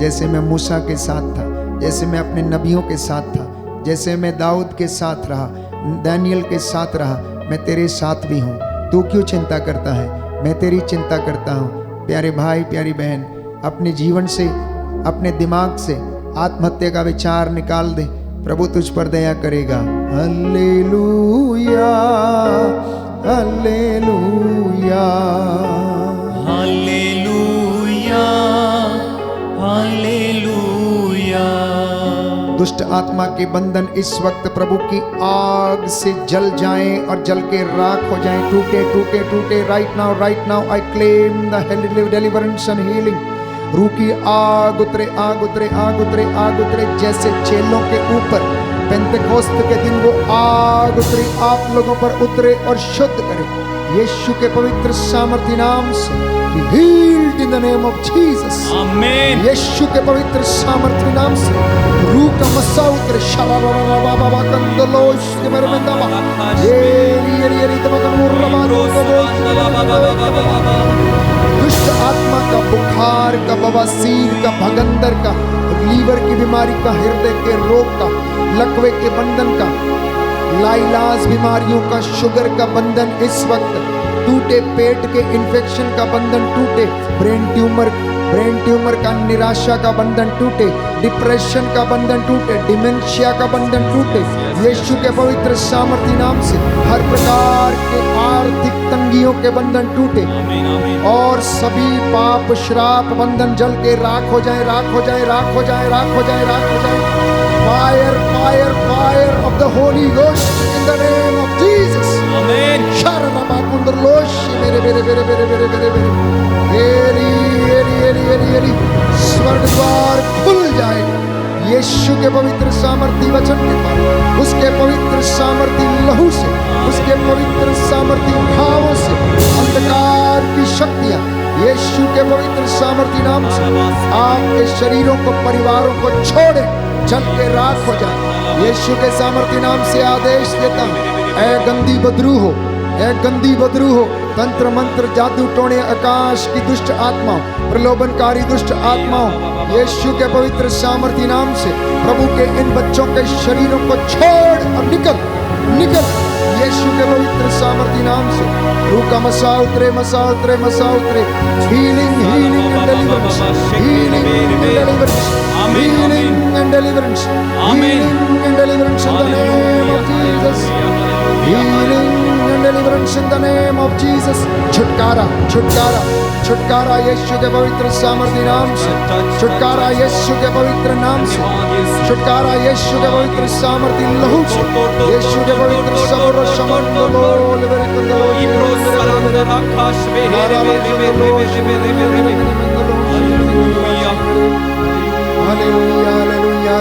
जैसे मैं मूसा के साथ था, जैसे मैं अपने नबियों के साथ था, जैसे मैं दाऊद के साथ रहा, दानियल के साथ रहा, मैं तेरे साथ भी हूँ। तू क्यों चिंता करता है? मैं तेरी चिंता करता हूँ। प्यारे भाई, प्यारी बहन, अपने जीवन से, अपने दिमाग से आत्महत्या का विचार निकाल दे, प्रभु तुझ पर दया करेगा। Hallelujah, hallelujah, hallelujah, hallelujah. दुष्ट आत्मा के बंधन इस वक्त प्रभु की आग से जल जाएं और जल के राख हो जाएं, टूटे टूटे टूटे। Right now I claim the deliverance and healing. रूह की आग उतरे, आग उतरे, आग उतरे, आग उतरे, जैसे चेलों के ऊपर पेंतेकोस्त के दिन वो आग उतरी, आप लोगों पर उतरे और शुद्ध करे यीशु के पवित्र सामर्थी नाम से। Be healed in the name of Jesus. आमीन। यीशु के पवित्र सामर्थी नाम से रूह का मसा उतरे। शाबाबाबाबाबा कंदलोश के मेरे में दबा ये दुष्ट आत्मा का, बुखार का, बवासीर का, भगंदर का, लीवर की बीमारी का, हृदय के रोग का, लकवे के बंधन का, लाइलाज बीमारियों का, शुगर का बंधन इस वक्त टूटे, पेट के इन्फेक्शन का बंधन टूटे, ब्रेन ट्यूमर का, निराशा का बंधन टूटे, डिप्रेशन का बंधन टूटे, डिमेंशिया का बंधन टूटे यीशु के पवित्र सामर्थी नाम से। हर प्रकार के आर्थिक तंगियों के बंधन टूटे और सभी पाप श्राप बंधन जल के राख हो जाए, राख हो जाए, राख हो जाए, राख हो जाए, राख हो जाए। Fire fire fire of the Holi ghost in the name of Jesus. आमीन। शरणमा कुंदलोश मेरे मेरे मेरे मेरे मेरे मेरे मेरे एरी एरी एरी एरी एरी स्वर्ग द्वार खुल जाए यीशु के पवित्र सामर्थी वचन के द्वारा, उसके पवित्र सामर्थी लहू से, उसके पवित्र सामर्थी भावों से अंधकार की शक्तियां यीशु के पवित्र सामर्थी नाम से आपके शरीरों को, परिवारों को छोड़े, जल के राख हो जाए यीशु के सामर्थी नाम से। आदेश देता हूं, ऐ गंदी बदरू हो, ऐ गंदी बदरू हो, तंत्र मंत्र जादू टोने आकाश की दुष्ट आत्माओं, प्रलोभनकारी दुष्ट आत्माओं, यीशु के पवित्र सामर्थी नाम से प्रभु के इन बच्चों के शरीरों को छोड़ और निकल निकल यीशु के पवित्र सामर्थी नाम से। रूह का मसा उतरे, मसा उतरे, मसा उतरे। Healing healing and deliverance, healing and deliverance, healing and deliverance, healing and deliverance in the name of Jesus. Healing and deliverance in the name of Jesus. छुटकारा, छुटकारा, छुटकारा यीशु के पवित्र सामर्थी नाम से। छुटकारा यीशु के पवित्र नाम से। छुटकारा यीशु के पवित्र सामर्थी लहू से। यीशु के पवित्र समर समंदलो लेवरकंदलो hallelujah hallelujah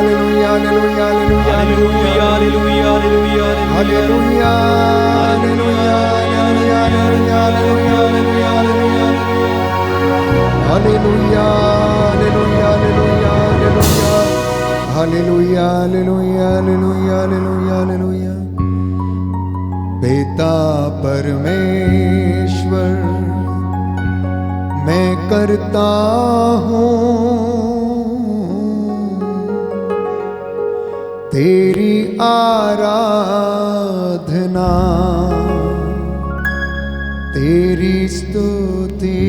hallelujah hallelujah hallelujah hallelujah hallelujah hallelujah hallelujah hallelujah hallelujah hallelujah hallelujah hallelujah. पिता परमेश्वर, मैं करता हूँ तेरी आराधना, तेरी स्तुति।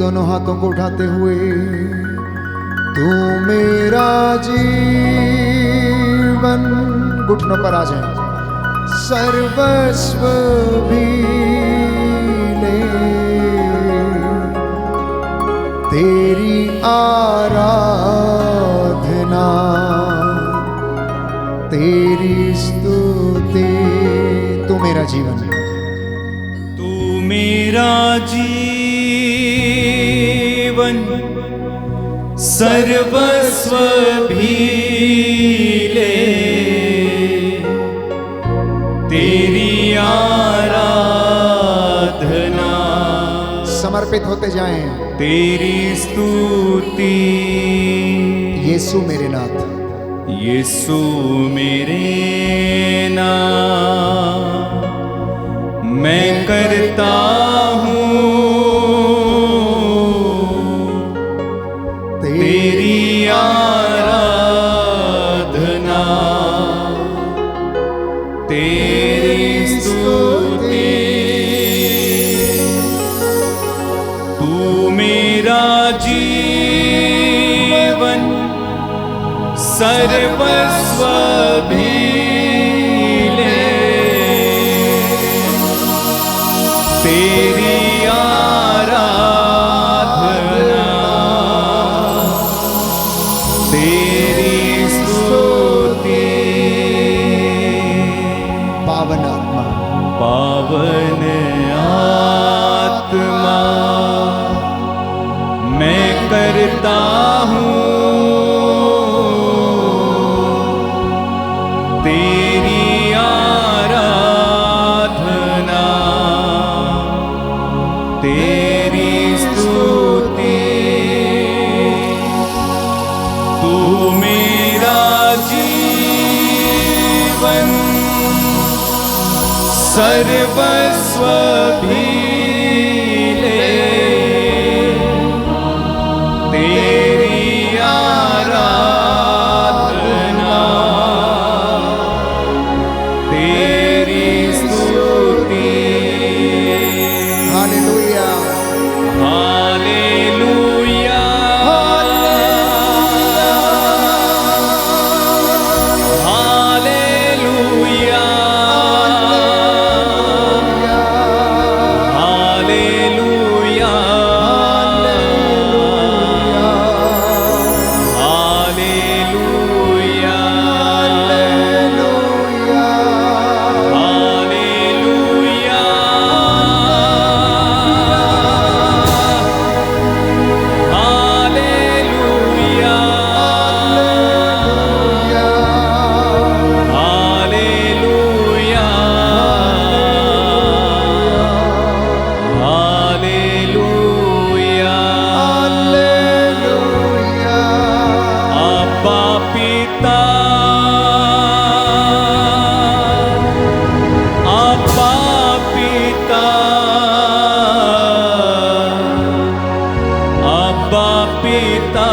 दोनों हाथों को उठाते हुए, तू मेरा जीवन, घुटनों पर आ जाए, सर्वस्व भी ले, तेरी आराधना, तेरी स्तुति। तू मेरा जीवन, तू मेरा जीवन, सर्वस्व भी ले, तेरी आराधना, समर्पित होते जाएं, तेरी स्तुति। यीशु मेरे नाथ, यीशु मेरे नाम, मैं करता हूँ तेरी आराधना, तेरी स्तुति, तू मेरा जीवन सर्वस्व भी ले, तेरी आराधना, तेरी स्तुति। पावन आत्मा, पावन आत्मा मैं करता हूँ तेरी आराधना, तेरी स्तुति, तू मेरा जीवन सर्वस्व भी ले, तेरी आराधना, तेरी स्तुति। Hallelujah, hallelujah, hallelujah, hallelujah, hallelujah, hallelujah, hallelujah, hallelujah, hallelujah. अब्बा पिता, अब्बा पिता, अब्बा पिता,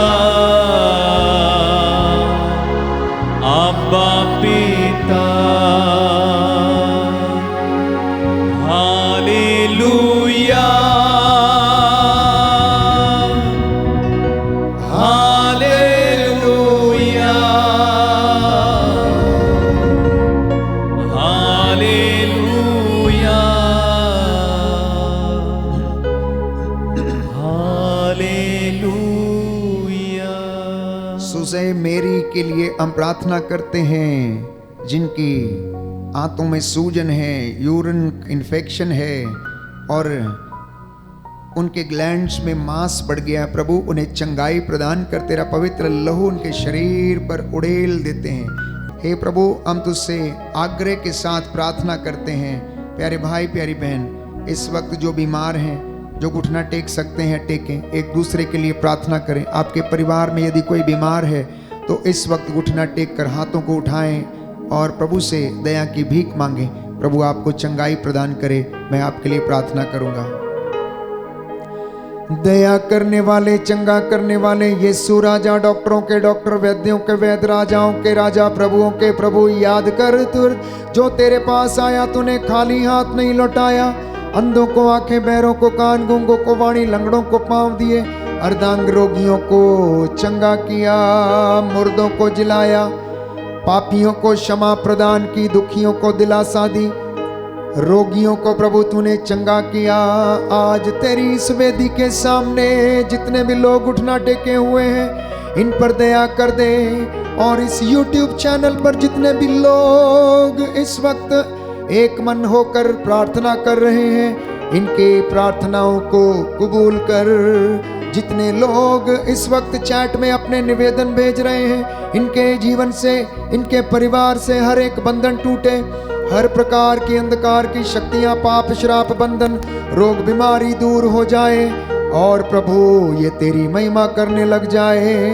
अब्बा पिता। Hallelujah, hallelujah, hallelujah, hallelujah. सुसे मेरी के लिए हम प्रार्थना करते हैं, जिनकी आंतों में सूजन है, यूरिन इन्फेक्शन है और उनके ग्लैंड्स में मांस बढ़ गया है। प्रभु उन्हें चंगाई प्रदान कर तेरा पवित्र लहू उनके शरीर पर उड़ेल देते हैं। हे प्रभु, हम तुझसे आग्रह के साथ प्रार्थना करते हैं, प्यारे भाई प्यारी बहन, इस वक्त जो बीमार हैं, जो घुटना टेक सकते हैं टेकें, एक दूसरे के लिए प्रार्थना करें। आपके परिवार में यदि कोई बीमार है तो इस वक्त घुटना टेक कर हाथों को उठाएं और प्रभु से दया की भीख मांगें। प्रभु आपको चंगाई प्रदान करे। मैं आपके लिए प्रार्थना करूंगा। दया करने वाले, चंगा करने वाले यीशु राजा, डॉक्टरों के डॉक्टर, वैद्यों के वैद्य, राजाओं के राजा, प्रभुओं के प्रभु, याद कर तू जो तेरे पास आया तूने खाली हाथ नहीं लौटाया। अंधों को आंखें, बहरों को कान, गूंगों को वाणी, लंगड़ों को पांव दिए, अर्धांग रोगियों को चंगा किया, मुर्दों को जिलाया, पापियों को क्षमा प्रदान की, दुखियों को दिलासा दी, रोगियों को प्रभु तूने चंगा किया। आज तेरी इस वेदी के सामने जितने भी लोग उठना टेके हुए हैं, इन पर दया कर दे। और इस YouTube चैनल पर जितने भी लोग इस वक्त एक मन होकर प्रार्थना कर रहे हैं, इनके प्रार्थनाओं को कबूल कर। जितने लोग इस वक्त चैट में अपने निवेदन भेज रहे हैं, इनके जीवन से, इनके परिवार से हर एक बंधन टूटे, हर प्रकार की अंधकार की शक्तियां, पाप, श्राप, बंधन, रोग, बीमारी दूर हो जाए और प्रभु ये तेरी महिमा करने लग जाए।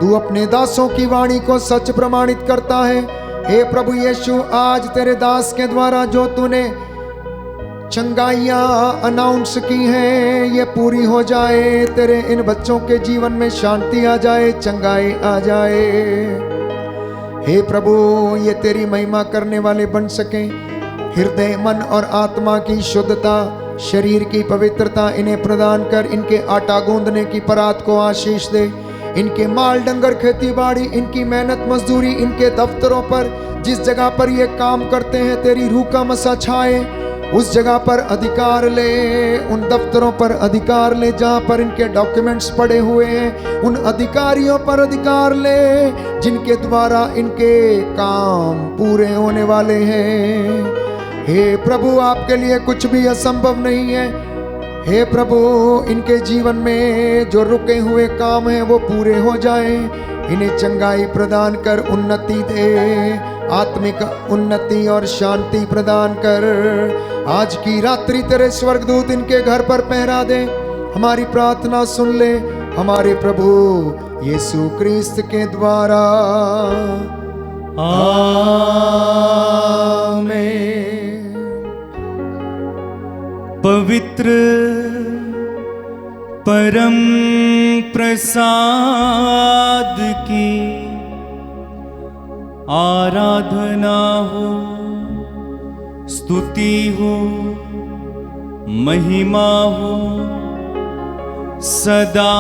तू अपने दासों की वाणी को सच प्रमाणित करता है। हे प्रभु यीशु, आज तेरे दास के द्वारा जो तूने चंगाइयाँ अनाउंस की हैं, ये पूरी हो जाए। तेरे इन बच्चों के जीवन में शांति आ जाए, चंगाई आ जाए। हे प्रभु, ये तेरी महिमा करने वाले बन सके। हृदय, मन और आत्मा की शुद्धता, शरीर की पवित्रता इन्हें प्रदान कर। इनके आटा गूंदने की परात को आशीष दे। इनके माल डंगर, खेती बाड़ी, इनकी मेहनत मजदूरी, इनके दफ्तरों पर जिस जगह पर ये काम करते हैं, तेरी रूह का मसा छाए। उस जगह पर अधिकार ले, उन दफ्तरों पर अधिकार ले जहाँ पर इनके डॉक्यूमेंट्स पड़े हुए हैं। उन अधिकारियों पर अधिकार ले जिनके द्वारा इनके काम पूरे होने वाले हैं। हे प्रभु, आपके लिए कुछ भी असंभव नहीं है। हे प्रभु, इनके जीवन में जो रुके हुए काम हैं वो पूरे हो जाएं। इन्हें चंगाई प्रदान कर, उन्नति दे, आत्मिक उन्नति और शांति प्रदान कर। आज की रात्रि तेरे स्वर्गदूत इनके घर पर पहरा दे। हमारी प्रार्थना सुन ले हमारे प्रभु यीशु क्रिस्त के द्वारा, आमीन। पवित्र परम प्रसाद की आराधना हो, स्तुति हो, महिमा हो सदा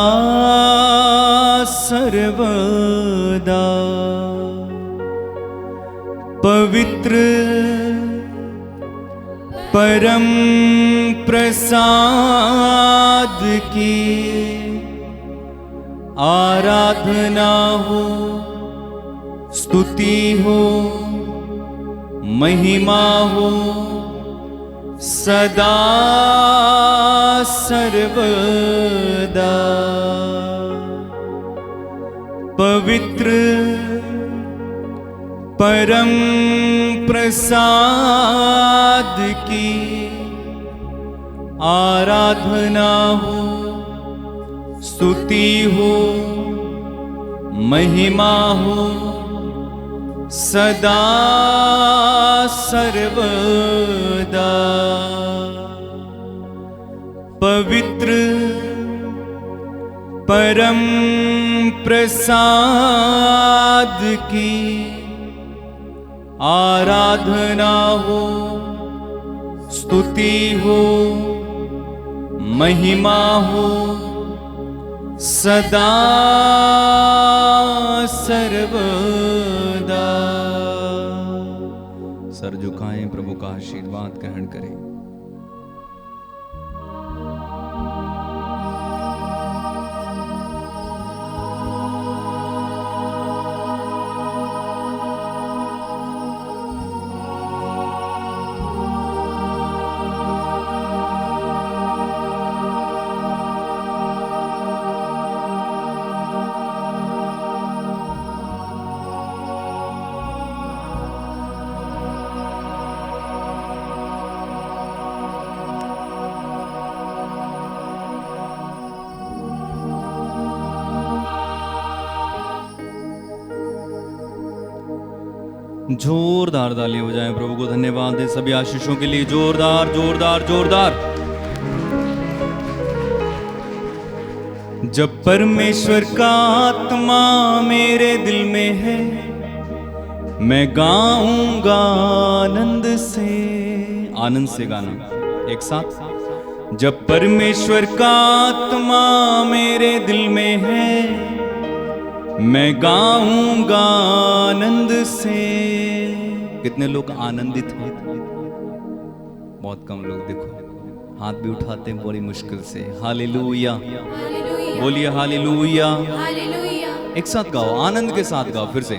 सर्वदा। पवित्र परम प्रसाद की आराधना हो, स्तुति हो, महिमा हो सदा सर्वदा। पवित्र परम प्रसाद की आराधना हो, स्तुति हो, महिमा हो सदा सर्वदा। पवित्र परम प्रसाद की आराधना हो, स्तुति हो, महिमा हो सदा सर्वदा। सर झुकाएं, प्रभु का आशीर्वाद ग्रहण करें। जोरदार ताली हो जाए, प्रभु को धन्यवाद दें सभी आशीषों के लिए। जोरदार जोरदार जोरदार। जब परमेश्वर का आत्मा मेरे दिल में है, मैं गाऊंगा आनंद से। आनंद से गाना एक साथ। जब परमेश्वर का आत्मा मेरे दिल में है, मैं गाऊंगा आनंद से। कितने लोग आनंदित हैं? बहुत कम लोग। देखो हाथ भी उठाते हैं बड़ी मुश्किल से। हालेलुया, बोलिए हालेलुया। एक साथ गाओ, आनंद के साथ गाओ फिर से।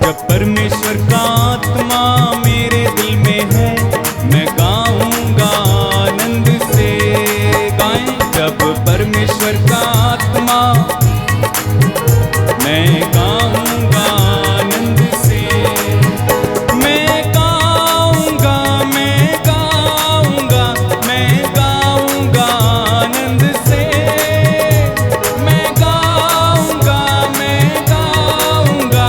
जब परमेश्वर का आत्मा मेरे दिल में है, मैं गाऊंगा आनंद से। गाएं। जब परमेश्वर का आत्मा, मैं गाऊंगा आनंद से। मैं गाऊंगा, मैं गाऊंगा, मैं गाऊंगा आनंद से। मैं गाऊंगा, मैं गाऊंगा,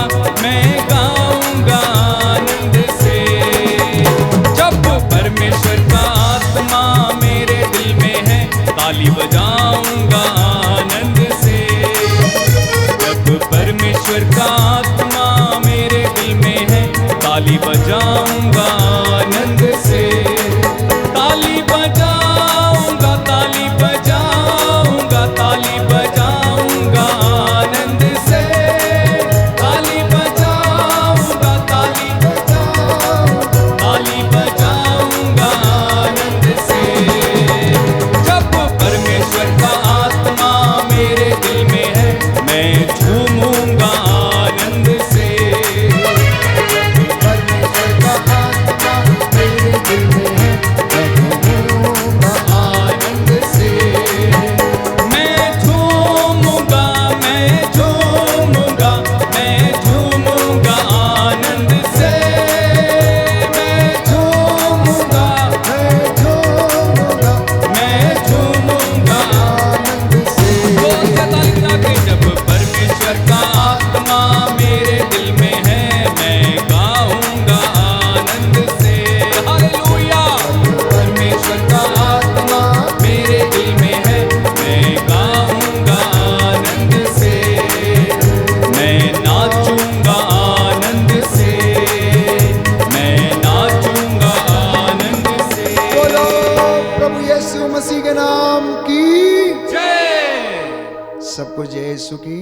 यीशु मसीह के नाम की जय। सबको जय यीशु की